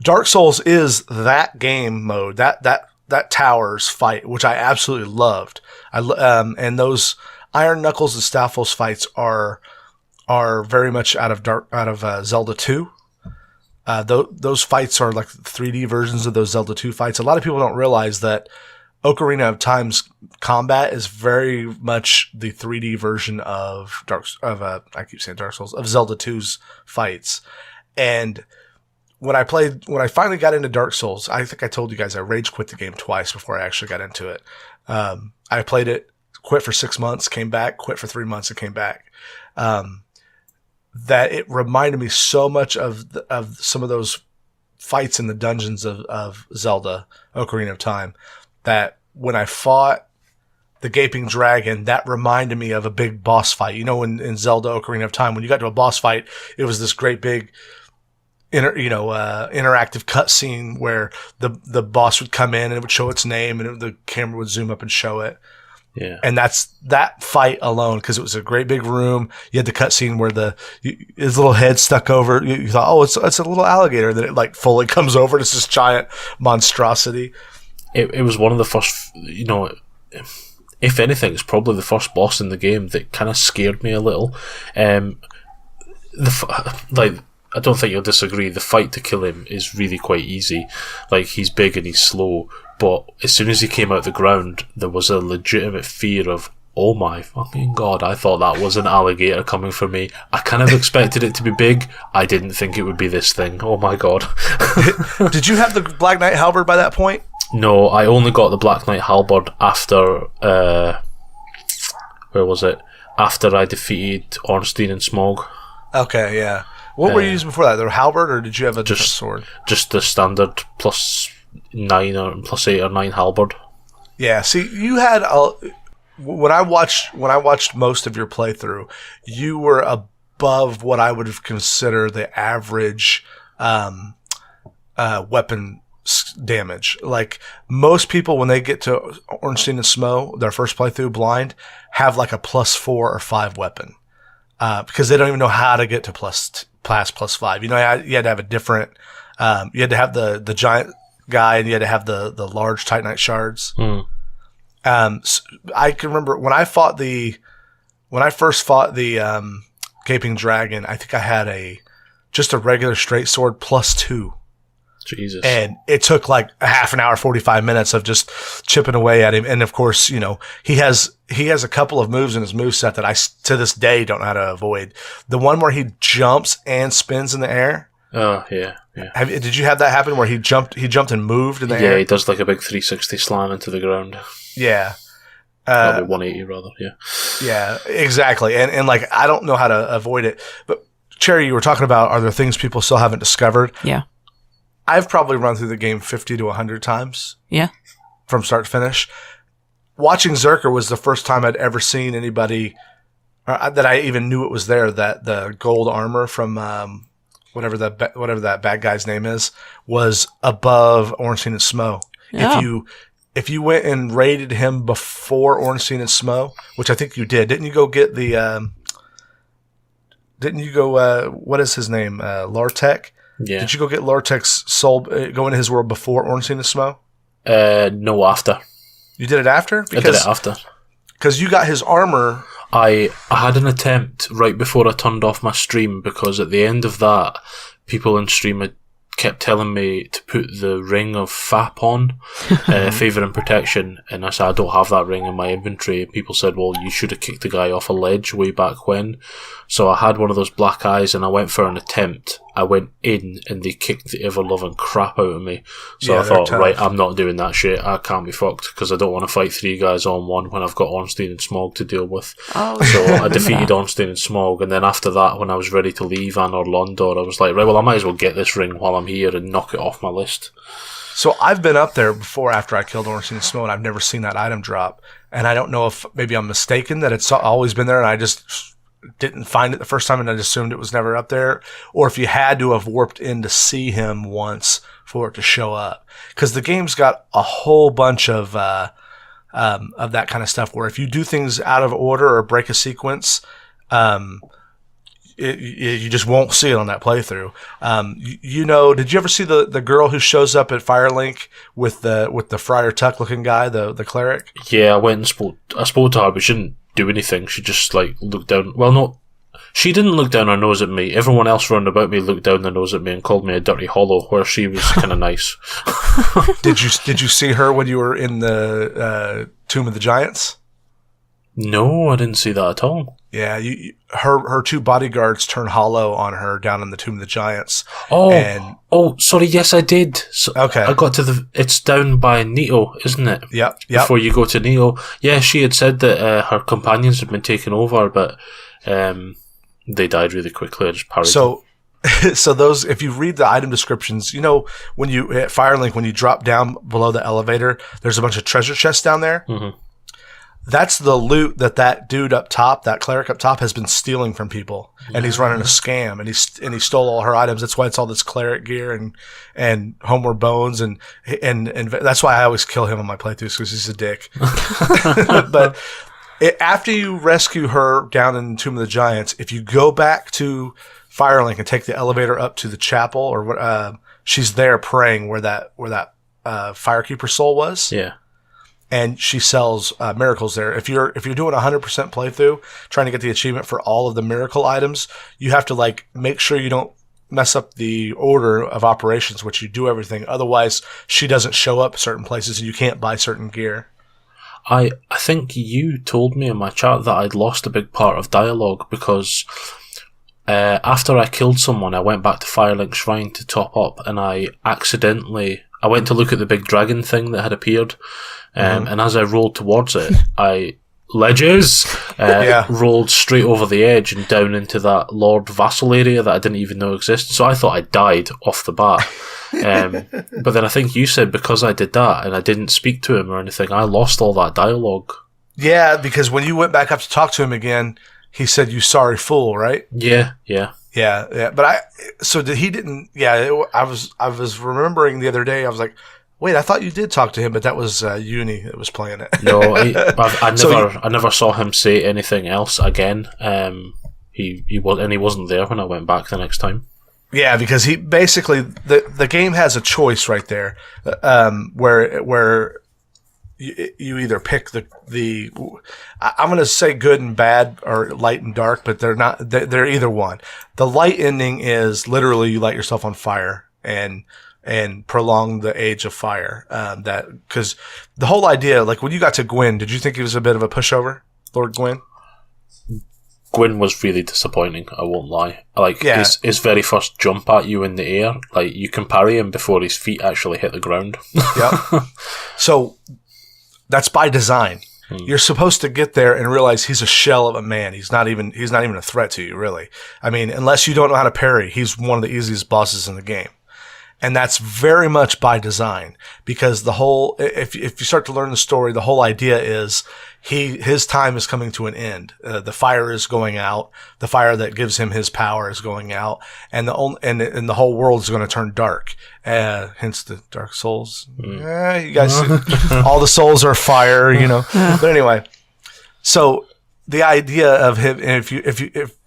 Dark Souls is that game mode, that tower's fight, which I absolutely loved. And those Iron Knuckles and Stalfos fights are very much out of Zelda 2. Those fights are like 3D versions of those Zelda 2 fights. A lot of people don't realize that Ocarina of Time's combat is very much the 3D version of Dark Souls, of Zelda 2's fights. And when I finally got into Dark Souls, I think I told you guys I rage quit the game twice before I actually got into it. I played it, quit for 6 months, came back, quit for 3 months, and came back. That it reminded me so much of some of those fights in the dungeons of Zelda Ocarina of Time, that when I fought the Gaping Dragon, that reminded me of a big boss fight. You know, in Zelda Ocarina of Time, when you got to a boss fight, it was this great big interactive cutscene where the boss would come in and it would show its name and the camera would zoom up and show it. Yeah. And that's that fight alone, because it was a great big room. You had the cutscene where his little head stuck over. You thought, oh, it's a little alligator. Then it like fully comes over. And it's this giant monstrosity. It was one of the first, if anything, it's probably the first boss in the game that kind of scared me a little. I don't think you'll disagree. The fight to kill him is really quite easy. Like, he's big and he's slow, but as soon as he came out the ground, there was a legitimate fear of, oh my fucking god, I thought that was an alligator coming for me. I kind of expected it to be big. I didn't think it would be this thing. Oh my god. Did you have the Black Knight halberd by that point? No, I only got the Black Knight halberd after, where was it? After I defeated Ornstein and Smog. Okay, yeah. What were you using before that? The halberd, or did you have a different sword? Just the standard +9 or +8 or 9 halberd. Yeah, see, you had when I watched most of your playthrough, you were above what I would have considered the average weapon damage. Like, most people, when they get to Ornstein and Smog, their first playthrough blind, have like a +4 or 5 weapon. Because they don't even know how to get to +5. You know, you had to have a different, you had to have the giant guy, and you had to have the large Titanite shards. So I can remember when I first fought the Gaping Dragon, I think I had just a regular straight sword +2. Jesus. And it took like a half an hour, 45 minutes of just chipping away at him. And of course, you know, he has a couple of moves in his moveset that I, to this day, don't know how to avoid. The one where he jumps and spins in the air. Oh, yeah. Did you have that happen where he jumped and moved in the air? Yeah, he does like a big 360 slam into the ground. Yeah. 180 rather, yeah. Yeah, exactly. And like, I don't know how to avoid it. But Cherry, you were talking about, are there things people still haven't discovered? Yeah. I've probably run through the game 50 to 100 times. Yeah. From start to finish. Watching Zerker was the first time I'd ever seen anybody that I even knew it was there, that the gold armor from whatever that bad guy's name is was above Ornstein and Smog. Oh. If you went and raided him before Ornstein and Smog, which I think you did, didn't you go get the what is his name? Lartek? Yeah. Did you go get Lartek's soul, go into his world before Ornstein and Smog? No, after. You did it after? I did it after. Because you got his armor. I had an attempt right before I turned off my stream, because at the end of that, people in stream had kept telling me to put the ring of FAP on, Favour and Protection, and I said I don't have that ring in my inventory. People said, well, you should have kicked the guy off a ledge way back when. So I had one of those black eyes and I went for an attempt. I went in and they kicked the ever-loving crap out of me. So yeah, I thought, right, I'm not doing that shit. I can't be fucked, because I don't want to fight 3 guys on one when I've got Ornstein and Smog to deal with. Oh, so I defeated Ornstein and Smog, and then after that, when I was ready to leave Anor Londor, I was like, right, well, I might as well get this ring while I'm here and knock it off my list. So I've been up there before after I killed Ornstein and Smog, and I've never seen that item drop. And I don't know if maybe I'm mistaken that it's always been there and I just didn't find it the first time and I assumed it was never up there, or if you had to have warped in to see him once for it to show up. Because the game's got a whole bunch of that kind of stuff where if you do things out of order or break a sequence, you just won't see it on that playthrough. You know, did you ever see the girl who shows up at Firelink with the Friar Tuck looking guy, the cleric? Yeah, I went and spoke to her, but she didn't do anything. She just like looked down. Well, no, she didn't look down her nose at me. Everyone else round about me looked down their nose at me and called me a dirty hollow, where she was kind of nice. Did you see her when you were in the Tomb of the Giants? No, I didn't see that at all. Yeah, her 2 bodyguards turn hollow on her down in the Tomb of the Giants. Oh, sorry, yes, I did. So okay. I got to it's down by Nito, isn't it? Yep. Before you go to Nito. Yeah, she had said that her companions had been taken over, but they died really quickly. I just parried them. So those, if you read the item descriptions, you know, when you at Firelink, when you drop down below the elevator, there's a bunch of treasure chests down there. Mm-hmm. That's the loot that dude up top, that cleric up top, has been stealing from people, and he's running a scam, and he stole all her items. That's why it's all this cleric gear and Homeward Bones, and that's why I always kill him on my playthroughs, because he's a dick. But after you rescue her down in Tomb of the Giants, if you go back to Firelink and take the elevator up to the chapel, or she's there praying where that Firekeeper soul was. Yeah. And she sells miracles there. If you're doing 100% playthrough, trying to get the achievement for all of the miracle items, you have to like make sure you don't mess up the order of operations, which you do everything. Otherwise, she doesn't show up certain places and you can't buy certain gear. I think you told me in my chat that I'd lost a big part of dialogue because after I killed someone, I went back to Firelink Shrine to top up, and I went to look at the big dragon thing that had appeared, and as I rolled towards it, I rolled straight over the edge and down into that Lord Vassal area that I didn't even know existed. So I thought I died off the bat. But then I think you said because I did that and I didn't speak to him or anything, I lost all that dialogue. Yeah, because when you went back up to talk to him again, he said, "You sorry fool," right? Yeah. But I was remembering the other day, I was like, wait, I thought you did talk to him, but that was Uni that was playing it. No, I never saw him say anything else again. He wasn't there when I went back the next time. Yeah, because he basically the game has a choice right there, where you either pick the I'm going to say good and bad or light and dark, but they're not. They're either one. The light ending is literally you light yourself on fire and prolong the age of fire. Because the whole idea, like when you got to Gwyn, did you think he was a bit of a pushover, Lord Gwyn? Gwyn was really disappointing, I won't lie. His very first jump at you in the air, like you can parry him before his feet actually hit the ground. Yep. So that's by design. You're supposed to get there and realize he's a shell of a man. He's not even a threat to you, really. I mean, unless you don't know how to parry, he's one of the easiest bosses in the game. And that's very much by design, because if you start to learn the story, the whole idea is his time is coming to an end. The fire is going out. The fire that gives him his power is going out, and the whole world is going to turn dark. Hence the Dark Souls. You guys, all the souls are fire, you know. But anyway, so the idea of him, and if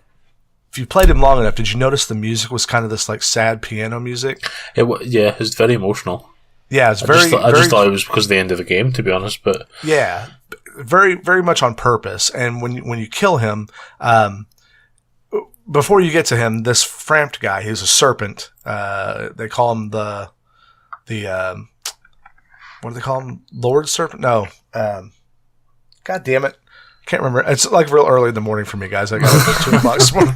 you played him long enough, did you notice the music was kind of this like sad piano music? It's very emotional. Yeah, it's I just thought it was because of the end of the game, to be honest. But yeah, very, very much on purpose. And when you kill him, before you get to him, this Framped guy, he's a serpent. They call him the what do they call him? Lord Serpent? No. God damn it. Can't remember. It's like real early in the morning for me, guys. I got up at 2 o'clock this morning.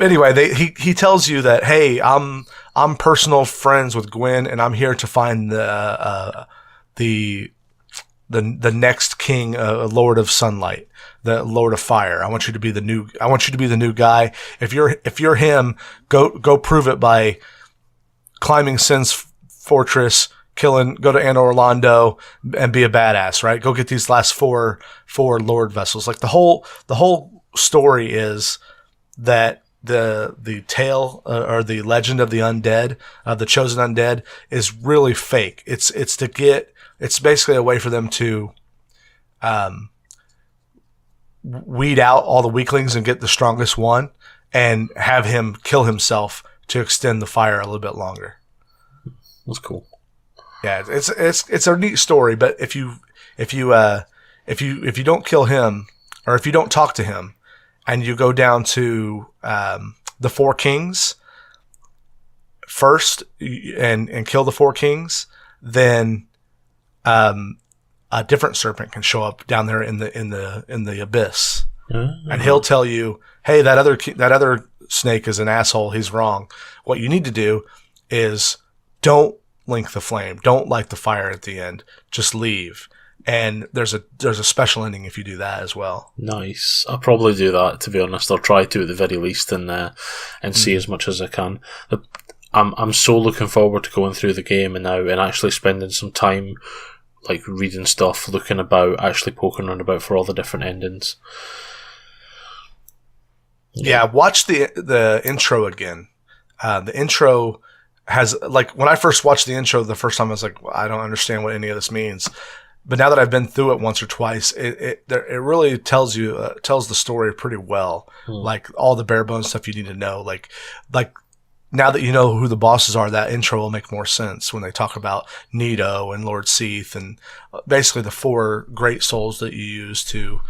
Anyway, he tells you that, hey, I'm personal friends with Gwyn, and I'm here to find the next king, Lord of Sunlight, the Lord of Fire. I want you to be the new guy. If you're him, go prove it by climbing Sin's fortress, go to Anor Londo and be a badass, right? Go get these last four Lord vessels. Like the whole story is that the tale or the legend of the undead, the chosen undead, is really fake. It's basically a way for them to weed out all the weaklings and get the strongest one and have him kill himself to extend the fire a little bit longer. That's cool. Yeah, it's a neat story, but if you don't kill him, or if you don't talk to him, and you go down to the Four Kings first and kill the Four Kings, then a different serpent can show up down there in the abyss, and he'll tell you, hey, that other snake is an asshole. He's wrong. What you need to do is don't link the flame. Don't light the fire at the end. Just leave. And there's a special ending if you do that as well. Nice. I'll probably do that, to be honest. I'll try to at the very least and see as much as I can. I'm so looking forward to going through the game and actually spending some time like reading stuff, looking about, actually poking around about for all the different endings. Yeah, watch the intro again. The intro has, like, when I first watched the intro the first time, I was like, well, I don't understand what any of this means. But now that I've been through it once or twice, it really tells the story pretty well. Like all the bare bones stuff you need to know. Like now that you know who the bosses are, that intro will make more sense when they talk about Nito and Lord Seath and basically the four great souls that you use to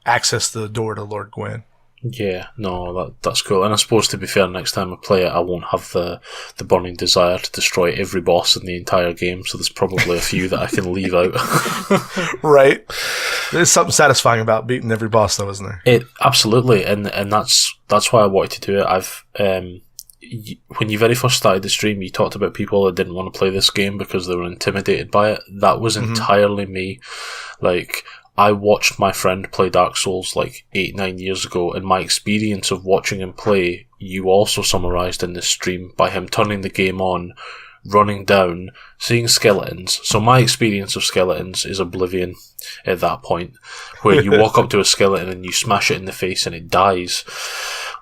access the door to Lord Gwyn. Yeah, no, that's cool. And I suppose, to be fair, next time I play it, I won't have the burning desire to destroy every boss in the entire game, so there's probably a few that I can leave out. Right. There's something satisfying about beating every boss, though, isn't there? Absolutely, and that's why I wanted to do it. When you very first started the stream, you talked about people that didn't want to play this game because they were intimidated by it. That was entirely me. Like, I watched my friend play Dark Souls like 8-9 years ago, and my experience of watching him play, you also summarised in this stream by him turning the game on, running down, seeing skeletons. So my experience of skeletons is oblivion at that point, where you walk up to a skeleton and you smash it in the face and it dies.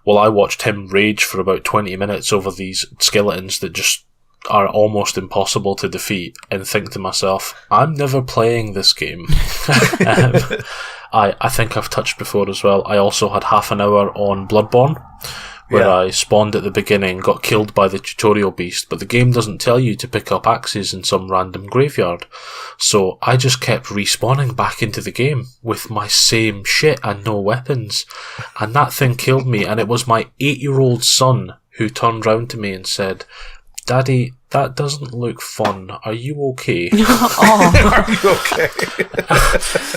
Well, I watched him rage for about 20 minutes over these skeletons that just are almost impossible to defeat, and think to myself, I'm never playing this game. I think I've touched before as well. I also had half an hour on Bloodborne, where I spawned at the beginning, got killed by the tutorial beast, but the game doesn't tell you to pick up axes in some random graveyard. So I just kept respawning back into the game with my same shit and no weapons. And that thing killed me, and it was my 8-year-old son who turned round to me and said, Daddy, that doesn't look fun. Are you okay? Are you okay?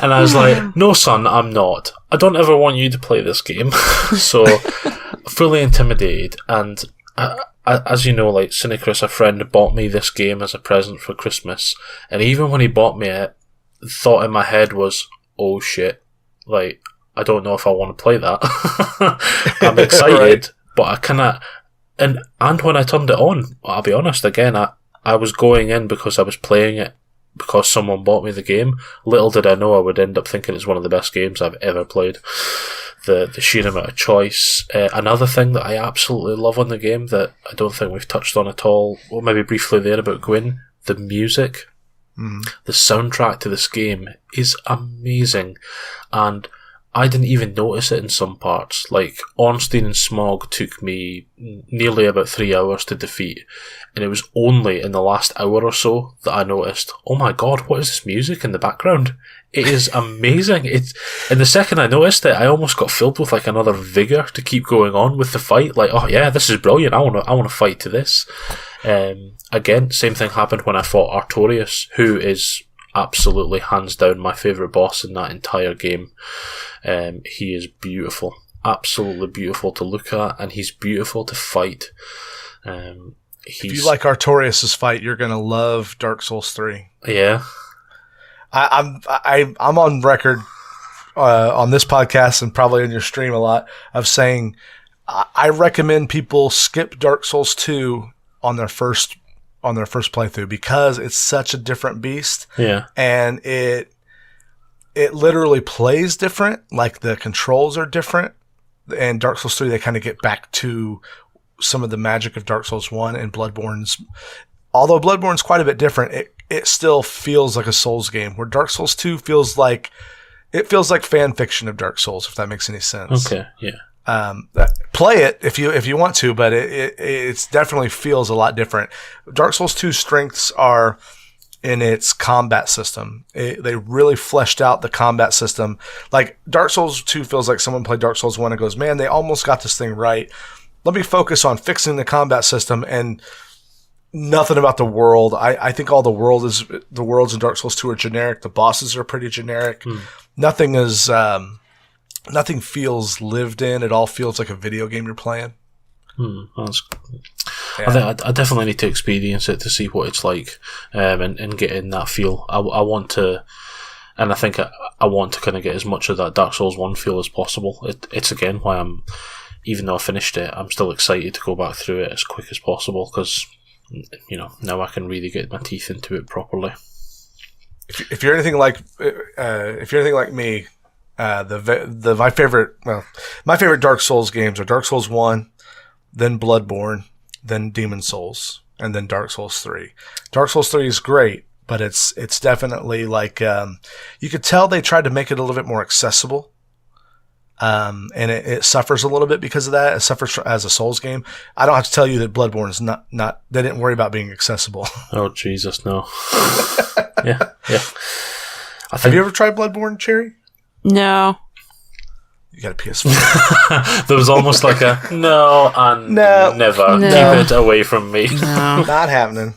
And I was like, no, son, I'm not. I don't ever want you to play this game. So, fully intimidated. And as you know, like, Cinechris, a friend, bought me this game as a present for Christmas. And even when he bought me it, the thought in my head was, oh shit, like, I don't know if I want to play that. I'm excited, right. But I cannot... And when I turned it on, I'll be honest, again, I was going in because I was playing it because someone bought me the game. Little did I know I would end up thinking it's one of the best games I've ever played. The sheer amount of choice. Another thing that I absolutely love on the game that I don't think we've touched on at all, or maybe briefly there about Gwyn, the music. The soundtrack to this game is amazing. And I didn't even notice it in some parts. Like, Ornstein and Smog took me nearly about 3 hours to defeat, and it was only in the last hour or so that I noticed, oh my god, what is this music in the background? It is amazing. And the second I noticed it, I almost got filled with like another vigour to keep going on with the fight. Like, oh yeah, this is brilliant. I want to fight to this. Again, same thing happened when I fought Artorias, who is absolutely hands down my favourite boss in that entire game. He is beautiful, absolutely beautiful to look at, and he's beautiful to fight. If you like Artorias' fight, you're gonna love Dark Souls 3. Yeah, I'm on record on this podcast and probably in your stream a lot of saying I recommend people skip Dark Souls 2 on their first playthrough because it's such a different beast. Yeah, and it literally plays different. Like, the controls are different. And Dark Souls 3, they kind of get back to some of the magic of Dark Souls 1 and Bloodborne's. Although Bloodborne's quite a bit different, it still feels like a Souls game. Where Dark Souls 2 feels like fan fiction of Dark Souls, if that makes any sense. Okay, yeah. Play it if you want to, but it definitely feels a lot different. Dark Souls 2's strengths are in its combat system. They really fleshed out the combat system. Like, Dark Souls 2 feels like someone played Dark Souls 1 and goes, man, they almost got this thing right. Let me focus on fixing the combat system and nothing about the world. I think all the worlds in Dark Souls 2 are generic. The bosses are pretty generic. Nothing feels lived in. It all feels like a video game you're playing. That's yeah. I definitely need to experience it to see what it's like, and get in that feel. I want to, and I think I want to kind of get as much of that Dark Souls 1 feel as possible. It's again why even though I finished it, I'm still excited to go back through it as quick as possible, because, you know, now I can really get my teeth into it properly. If you're anything like me, my favorite Dark Souls games are Dark Souls 1, then Bloodborne, then Demon Souls, and then Dark Souls 3. Dark Souls 3 is great, but it's definitely like, you could tell they tried to make it a little bit more accessible. And it suffers a little bit because of that. It suffers as a Souls game. I don't have to tell you that Bloodborne is not, they didn't worry about being accessible. Oh, Jesus, no. Yeah. Have you ever tried Bloodborne, Cherry? No. You got a PS4. There was almost like a no and never. No. Keep it away from me. No. Not happening.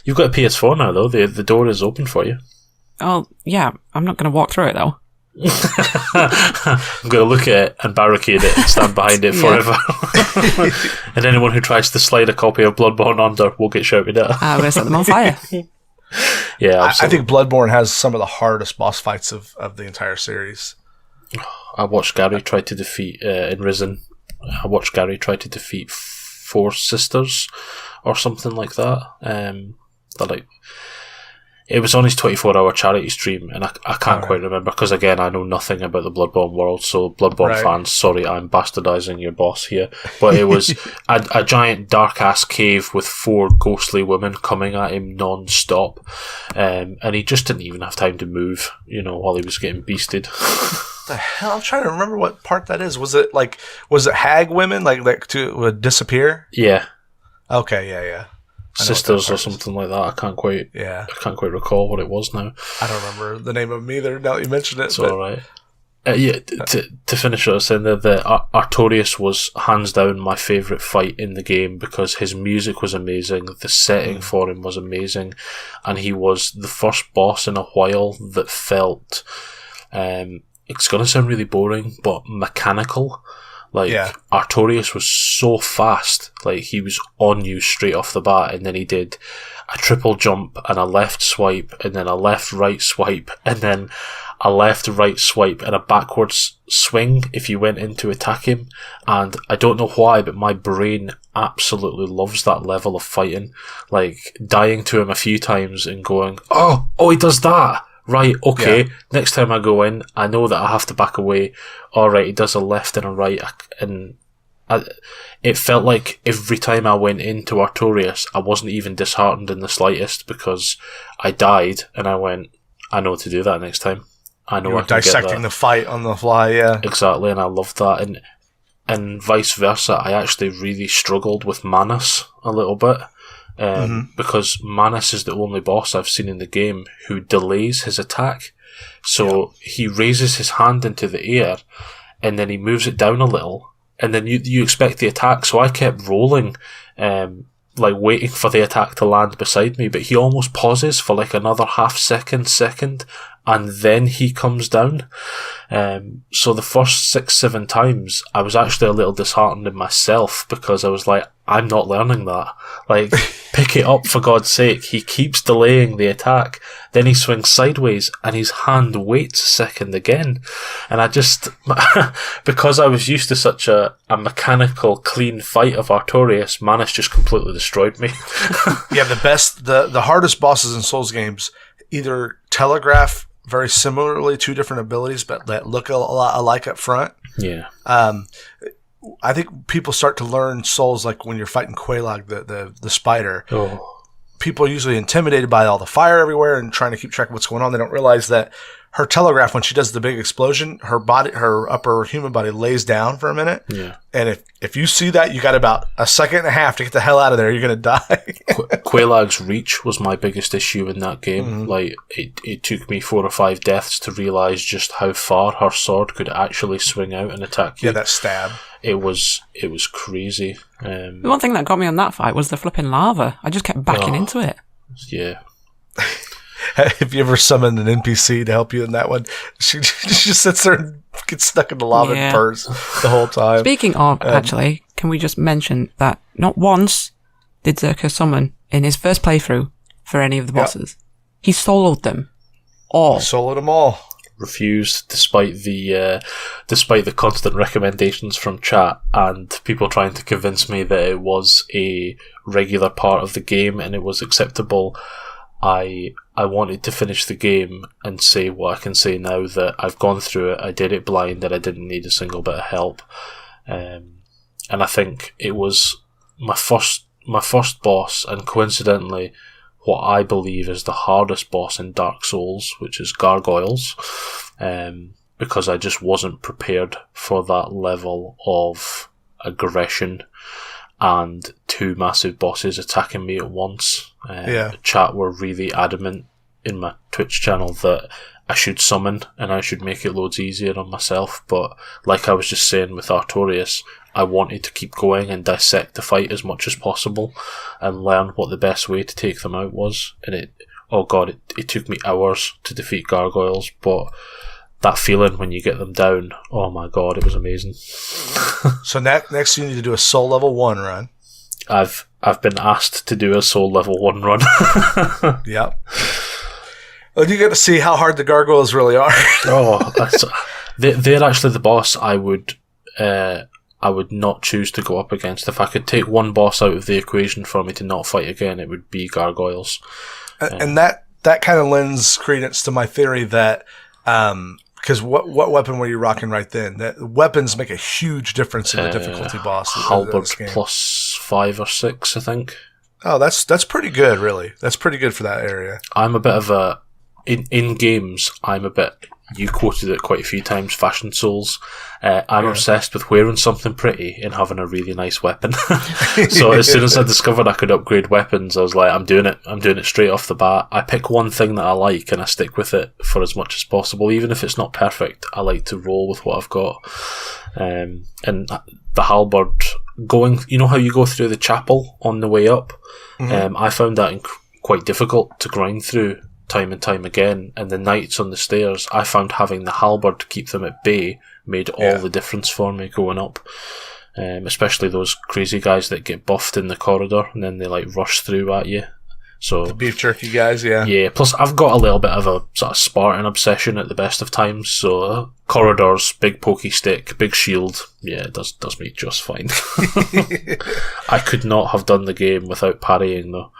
You've got a PS4 now, though. The door is open for you. Oh, yeah. I'm not going to walk through it, though. I'm going to look at it and barricade it and stand behind it forever. And anyone who tries to slide a copy of Bloodborne under will get shouted at. I'm going to set them on fire. Yeah, I think Bloodborne has some of the hardest boss fights of the entire series. I watched Gary try to defeat, in Risen, I watched Gary try to defeat 4 sisters or something like that. It was on his 24-hour charity stream, and I can't quite remember, because again, I know nothing about the Bloodborne world, so Bloodborne fans, sorry, I'm bastardising your boss here, but it was a giant dark-ass cave with 4 ghostly women coming at him non-stop, and he just didn't even have time to move, while he was getting beasted. The hell? I'm trying to remember what part that is. Was it hag women, like to would disappear? Yeah. Okay, yeah. Sisters or something like that. I can't quite recall what it was now. I don't remember the name of them either. Now that you mentioned it, it's all right. To finish what I was saying, the Artorias was hands down my favourite fight in the game, because his music was amazing, the setting for him was amazing, and he was the first boss in a while that felt, it's going to sound really boring, but mechanical. Artorias was so fast, he was on you straight off the bat, and then he did a triple jump and a left swipe, and then a left-right swipe, and then a left-right swipe and a backwards swing if you went in to attack him. And I don't know why, but my brain absolutely loves that level of fighting. Dying to him a few times and going, oh, he does that! Right, okay, next time I go in, I know that I have to back away. Alright, he does a left and a right, and it felt like every time I went into Artorias, I wasn't even disheartened in the slightest, because I died, and I went, I know to do that next time. I know I can dissecting the fight on the fly, yeah. Exactly, and I loved that, and vice versa. I actually really struggled with Manus a little bit. Because Manus is the only boss I've seen in the game who delays his attack. So he raises his hand into the air, and then he moves it down a little, and then you expect the attack. So I kept rolling, waiting for the attack to land beside me, but he almost pauses for another half second, and then he comes down. So the first 6-7 times, I was actually a little disheartened in myself, because I was like, I'm not learning that. Pick it up for God's sake. He keeps delaying the attack. Then he swings sideways and his hand waits a second again. And I just, because I was used to such a mechanical, clean fight of Artorias, Manus just completely destroyed me. Yeah, the hardest bosses in Souls games either telegraph very similarly 2 different abilities, but that look a lot alike up front. Yeah. I think people start to learn Souls when you're fighting Quelaag, the spider. Oh. People are usually intimidated by all the fire everywhere and trying to keep track of what's going on. They don't realize that her telegraph, when she does the big explosion, her upper human body lays down for a minute. Yeah. And if you see that, you got about a second and a half to get the hell out of there. You're going to die. Quelaag's reach was my biggest issue in that game. It took me 4 or 5 deaths to realize just how far her sword could actually swing out and attack you. Yeah, that stab. It was crazy. The one thing that got me on that fight was the flipping lava. I just kept backing into it. Yeah. Have you ever summoned an NPC to help you in that one? She just sits there and gets stuck in the lava and purrs the whole time. Speaking of, actually, can we just mention that not once did Zerker summon in his first playthrough for any of the bosses. He soloed them all. Soloed them all. Refused, despite the constant recommendations from chat and people trying to convince me that it was a regular part of the game and it was acceptable. I wanted to finish the game and say what I can say now, that I've gone through it, I did it blind, and I didn't need a single bit of help. And I think it was my first boss, and coincidentally what I believe is the hardest boss in Dark Souls, which is Gargoyles, because I just wasn't prepared for that level of aggression and 2 massive bosses attacking me at once. Chat were really adamant in my Twitch channel that I should summon and I should make it loads easier on myself, but like I was just saying with Artorias, I wanted to keep going and dissect the fight as much as possible and learn what the best way to take them out was. And it took me hours to defeat Gargoyles, but that feeling when you get them down, oh my god, it was amazing. So next you need to do a soul level 1 run. I've been asked to do a soul level 1 run. Yep. Well, you get to see how hard the Gargoyles really are. They're actually the boss I would not choose to go up against. If I could take one boss out of the equation for me to not fight again, it would be Gargoyles. And that kind of lends credence to my theory that, because what weapon were you rocking right then? That weapons make a huge difference in the difficulty boss. Halberd plus 5 or 6, I think. Oh, that's pretty good, really. That's pretty good for that area. I'm a bit of a in games. I'm a bit. You quoted it quite a few times. Fashion Souls. I'm obsessed with wearing something pretty and having a really nice weapon. So as soon as I discovered I could upgrade weapons, I was like, I'm doing it. I'm doing it straight off the bat. I pick one thing that I like and I stick with it for as much as possible, even if it's not perfect. I like to roll with what I've got. And the halberd going. You know how you go through the chapel on the way up? Mm-hmm. I found that quite difficult to grind through time and time again, and the knights on the stairs, I found having the halberd to keep them at bay made all the difference for me going up, especially those crazy guys that get buffed in the corridor and then they like rush through at you. So the beef jerky guys, plus I've got a little bit of a sort of Spartan obsession at the best of times, so corridors, big pokey stick, big shield, it does me just fine. I could not have done the game without parrying though.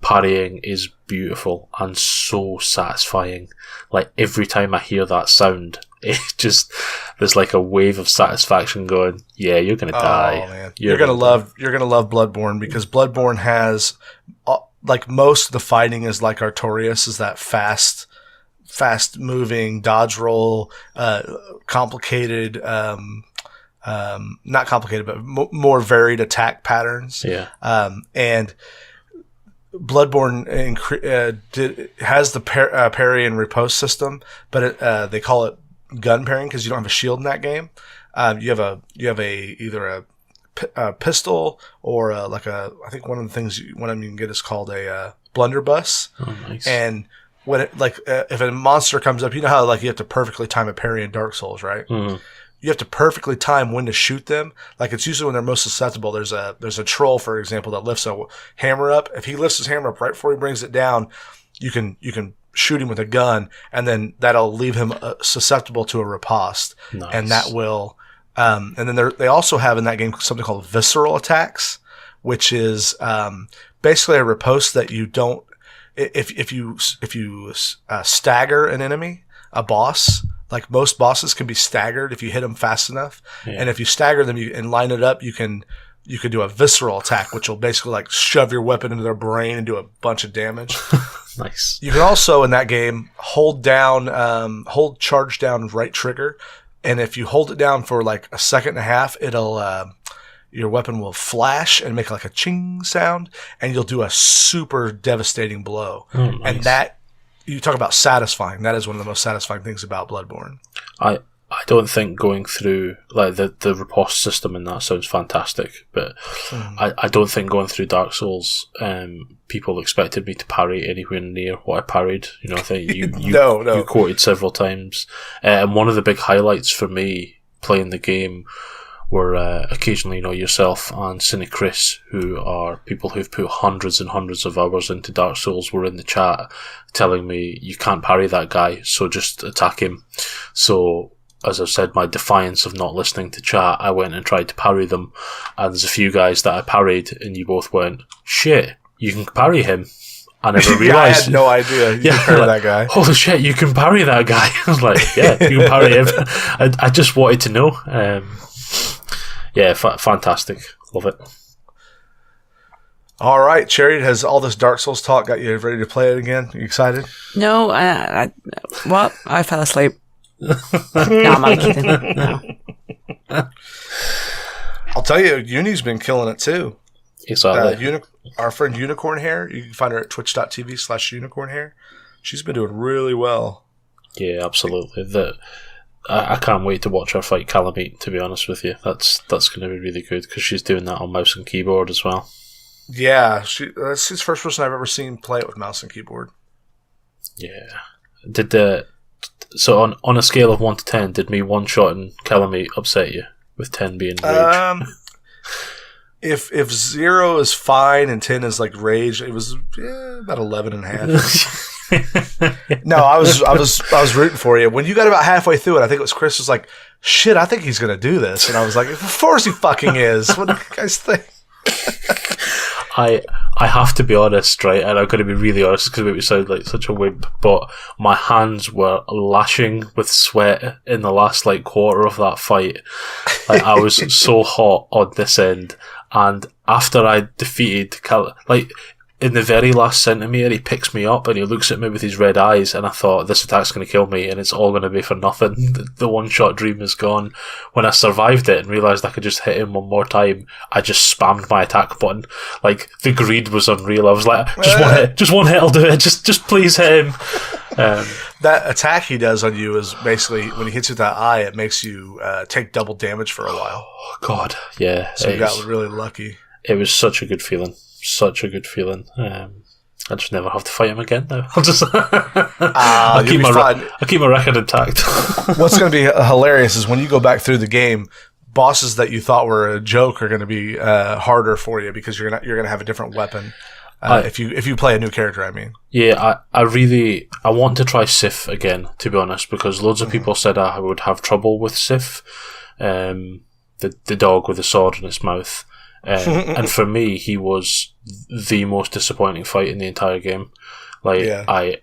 Parrying is beautiful and so satisfying. Like every time I hear that sound, it just there's like a wave of satisfaction going, yeah, you're gonna die. Man. You're gonna love Bloodborne, because Bloodborne has like most of the fighting is like Artorias, is that fast moving dodge roll, complicated not complicated, but more varied attack patterns. Yeah. And Bloodborne has the parry and riposte system, but they call it gun parrying because you don't have a shield in that game. You have either a pistol or I think one of the things you can get is called a blunderbuss. Oh, nice. And when it if a monster comes up, you know how you have to perfectly time a parry in Dark Souls, right? Mm. You have to perfectly time when to shoot them. Like it's usually when they're most susceptible. There's a troll, for example, that lifts a hammer up. If he lifts his hammer up right before he brings it down, you can shoot him with a gun, and then that'll leave him susceptible to a riposte. Nice. And that will. And then they also have in that game something called visceral attacks, which is basically a riposte that you don't. If you stagger an enemy, a boss. Like most bosses can be staggered if you hit them fast enough, and if you stagger them and line it up, you can do a visceral attack, which will basically like shove your weapon into their brain and do a bunch of damage. Nice. You can also in that game hold charge down right trigger, and if you hold it down for like a second and a half, it'll your weapon will flash and make like a ching sound, and you'll do a super devastating blow. Oh, nice. And that. You talk about satisfying. That is one of the most satisfying things about Bloodborne. I don't think going through like the riposte system in that sounds fantastic, but I don't think going through Dark Souls, people expected me to parry anywhere near what I parried. You know, I think you you quoted several times, and one of the big highlights for me playing the game were occasionally, yourself and Cinechris, who are people who've put hundreds and hundreds of hours into Dark Souls, were in the chat telling me, you can't parry that guy, so just attack him. So, as I've said, my defiance of not listening to chat, I went and tried to parry them, and there's a few guys that I parried, and you both went, shit, you can parry him. I never realised. I had no idea you could parry that guy. Holy shit, you can parry that guy. I was like, yeah, you can parry him. I just wanted to know. Yeah, fantastic. Love it. All right, Cherry, has all this Dark Souls talk got you ready to play it again? Are you excited? No, I fell asleep. No, I'm not kidding. No. I'll tell you, Uni's been killing it too. Exactly. our friend Unicorn Hair, you can find her at twitch.tv/unicornhair. She's been doing really well. Yeah, absolutely. I can't wait to watch her fight Calamite, to be honest with you. That's going to be really good, because she's doing that on mouse and keyboard as well. Yeah, that's the first person I've ever seen play it with mouse and keyboard. Yeah. So on a scale of 1 to 10, did me one-shotting Calamite upset you, with 10 being rage? If 0 is fine and 10 is like rage, it was about 11 and a half. No, I was rooting for you. When you got about halfway through it, I think it was Chris was like, "Shit, I think he's gonna do this," and I was like, "Of course he fucking is." What do you guys think? I have to be honest, right, and I'm going to be really honest because it makes me sound like such a wimp, but my hands were lashing with sweat in the last quarter of that fight. I was so hot on this end, and after I defeated in the very last centimetre, he picks me up and he looks at me with his red eyes, and I thought, this attack's going to kill me and it's all going to be for nothing. The one-shot dream is gone. When I survived it and realised I could just hit him one more time, I just spammed my attack button. The greed was unreal. I was like, just one hit, I'll do it. Just please hit him. That attack he does on you is basically, when he hits you with that eye, it makes you take double damage for a while. Oh, God, yeah. So you got really lucky. It was such a good feeling. Such a good feeling. I just never have to fight him again now. I'll keep my record intact. What's going to be hilarious is when you go back through the game, bosses that you thought were a joke are going to be harder for you, because you're going to have a different weapon. If you play a new character, I mean. Yeah, I want to try Sif again, to be honest, because loads of people said I would have trouble with Sif, the dog with the sword in its mouth. And for me, he was the most disappointing fight in the entire game. I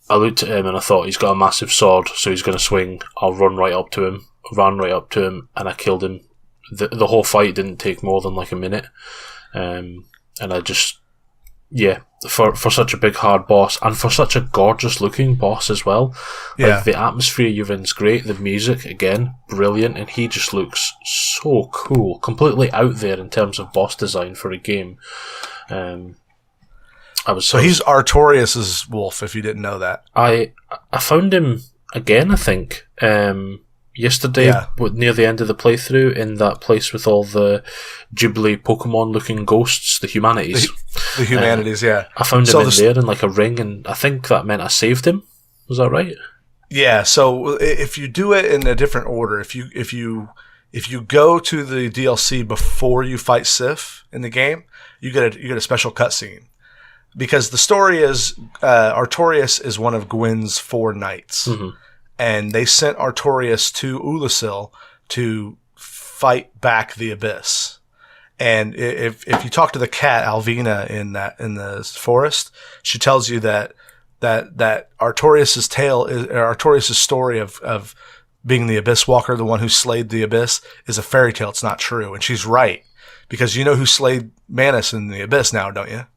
looked at him and I thought, he's got a massive sword, so he's going to swing. I'll run right up to him. Ran right up to him, and I killed him. The whole fight didn't take more than a minute. And I just... Yeah, for such a big hard boss, and for such a gorgeous looking boss as well. The atmosphere you're in is great, the music, again, brilliant, and he just looks so cool, completely out there in terms of boss design for a game. So he's Artorias' wolf, if you didn't know that. I found him again, I think, yesterday, near the end of the playthrough, in that place with all the Ghibli Pokemon-looking ghosts, the humanities. The humanities, yeah. I found him in there in a ring, and I think that meant I saved him. Was that right? Yeah. So if you do it in a different order, if you go to the DLC before you fight Sif in the game, you get a special cutscene, because the story is Artorias is one of Gwyn's 4 knights. Mm-hmm. And they sent Artorias to Ulasil to fight back the Abyss. And if you talk to the cat Alvina in the forest, she tells you that Artorias' tale is Artorias' story of being the Abyss Walker, the one who slayed the Abyss, is a fairy tale. It's not true, and she's right, because you know who slayed Manus in the Abyss now, don't you?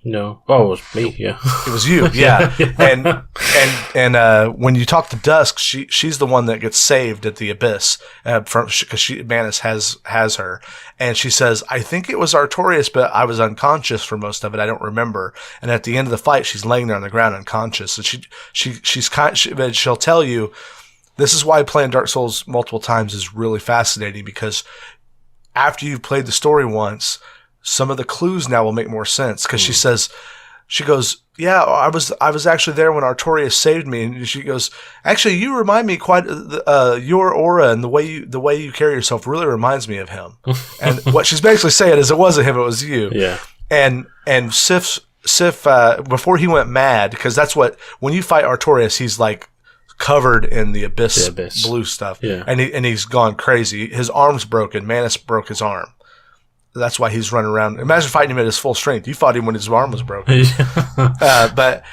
No. Oh, it was me, yeah. It was you, yeah. And when you talk to Dusk, she's the one that gets saved at the Abyss, because Manus has her. And she says, I think it was Artorias, but I was unconscious for most of it. I don't remember. And at the end of the fight, she's laying there on the ground unconscious. So she'll tell you, this is why playing Dark Souls multiple times is really fascinating, because after you've played the story once, some of the clues now will make more sense, because she goes, yeah, I was actually there when Artorias saved me, and she goes, actually, you remind me quite, your aura and the way you carry yourself really reminds me of him. And what she's basically saying is, it wasn't him, it was you. Yeah. And Sif, before he went mad, because that's when you fight Artorias, he's covered in the abyss blue stuff, and he's gone crazy. His arm's broken. Manus broke his arm. That's why he's running around. Imagine fighting him at his full strength. You fought him when his arm was broken. But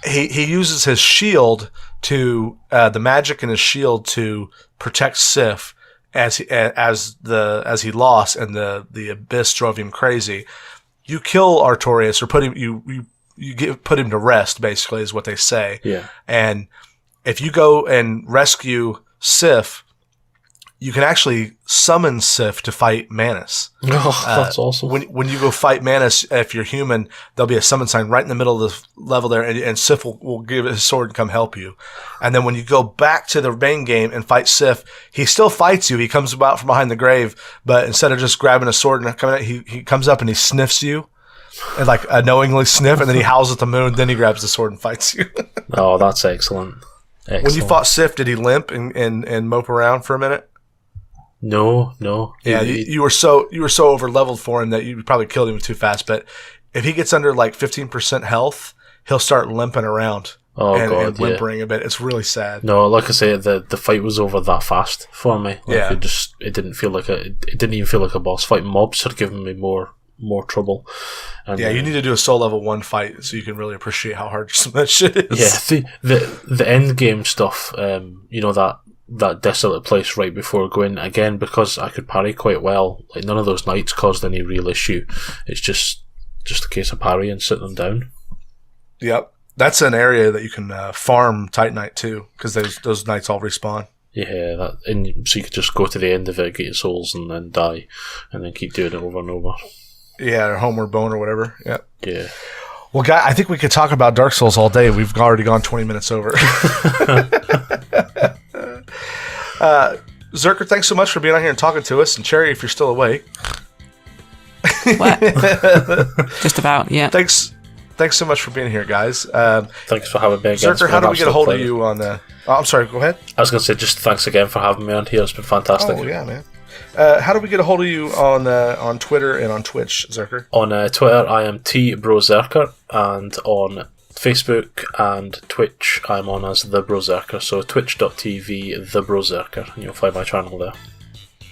he uses his shield to the magic in his shield to protect Sif as he lost, and the abyss drove him crazy. You kill Artorias, or put him to rest, basically, is what they say. Yeah. And if you go and rescue Sif, you can actually summon Sif to fight Manus. Oh, that's awesome. When you go fight Manus, if you're human, there'll be a summon sign right in the middle of the level there, and Sif will give his sword and come help you. And then when you go back to the main game and fight Sif, he still fights you. He comes about from behind the grave, but instead of just grabbing a sword and coming out, he comes up and he sniffs you. And like a knowingly sniff, and then he howls at the moon, then he grabs the sword and fights you. Oh, that's excellent. When you fought Sif, did he limp and mope around for a minute? No. Yeah, you were so over leveled for him that you probably killed him too fast. But if he gets under like 15% health, he'll start limping around. And whimpering a bit. It's really sad. No, like I say, the fight was over that fast for me. Like it didn't even feel like a boss fight. Mobs had given me more trouble. And, you need to do a soul level 1 fight so you can really appreciate how hard some of that shit is. Yeah, the end game stuff. That desolate place right before going again, because I could parry quite well. Like none of those knights caused any real issue. It's just a case of parry and sit them down. Yep, that's an area that you can farm Titanite too, because those knights all respawn. Yeah, and so you could just go to the end of it, get your souls, and then die, and then keep doing it over and over. Yeah, or Homeward Bone or whatever. Yep. Yeah. Well, guy, I think we could talk about Dark Souls all day. We've already gone 20 minutes over. Zerker, thanks so much for being on here and talking to us. And Cherry, if you're still awake. What? Just about, yeah. Thanks so much for being here, guys. Thanks for having me again. Zerker, how do we get a hold of you on the... Oh, I'm sorry, go ahead. I was going to say, just thanks again for having me on here. It's been fantastic. Oh, yeah, man. How do we get a hold of you on Twitter and on Twitch, Zerker? On Twitter, I am TheBroZerker, and on Facebook and Twitch, I'm on as TheBroZerker. So twitch.tv TheBroZerker, and you'll find my channel there.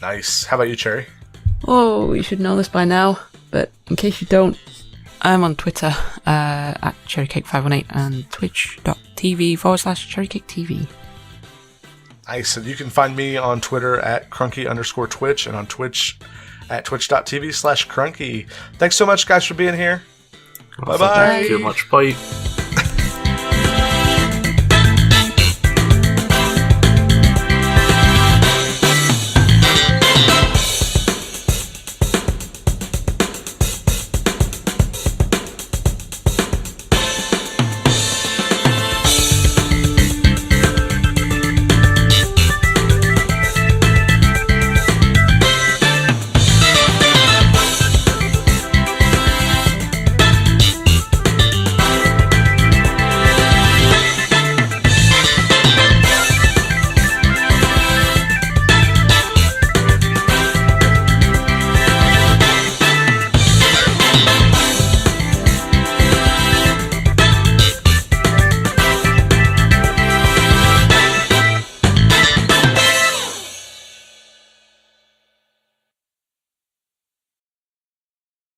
Nice. How about you, Cherry? Oh, you should know this by now, but in case you don't, I'm on Twitter at CherryCake518 and twitch.tv/CherryCakeTV. Nice. And you can find me on Twitter at Crunky_Twitch and on Twitch at twitch.tv/Crunky. Thanks so much, guys, for being here. Bye-bye. Thank you very much. Bye.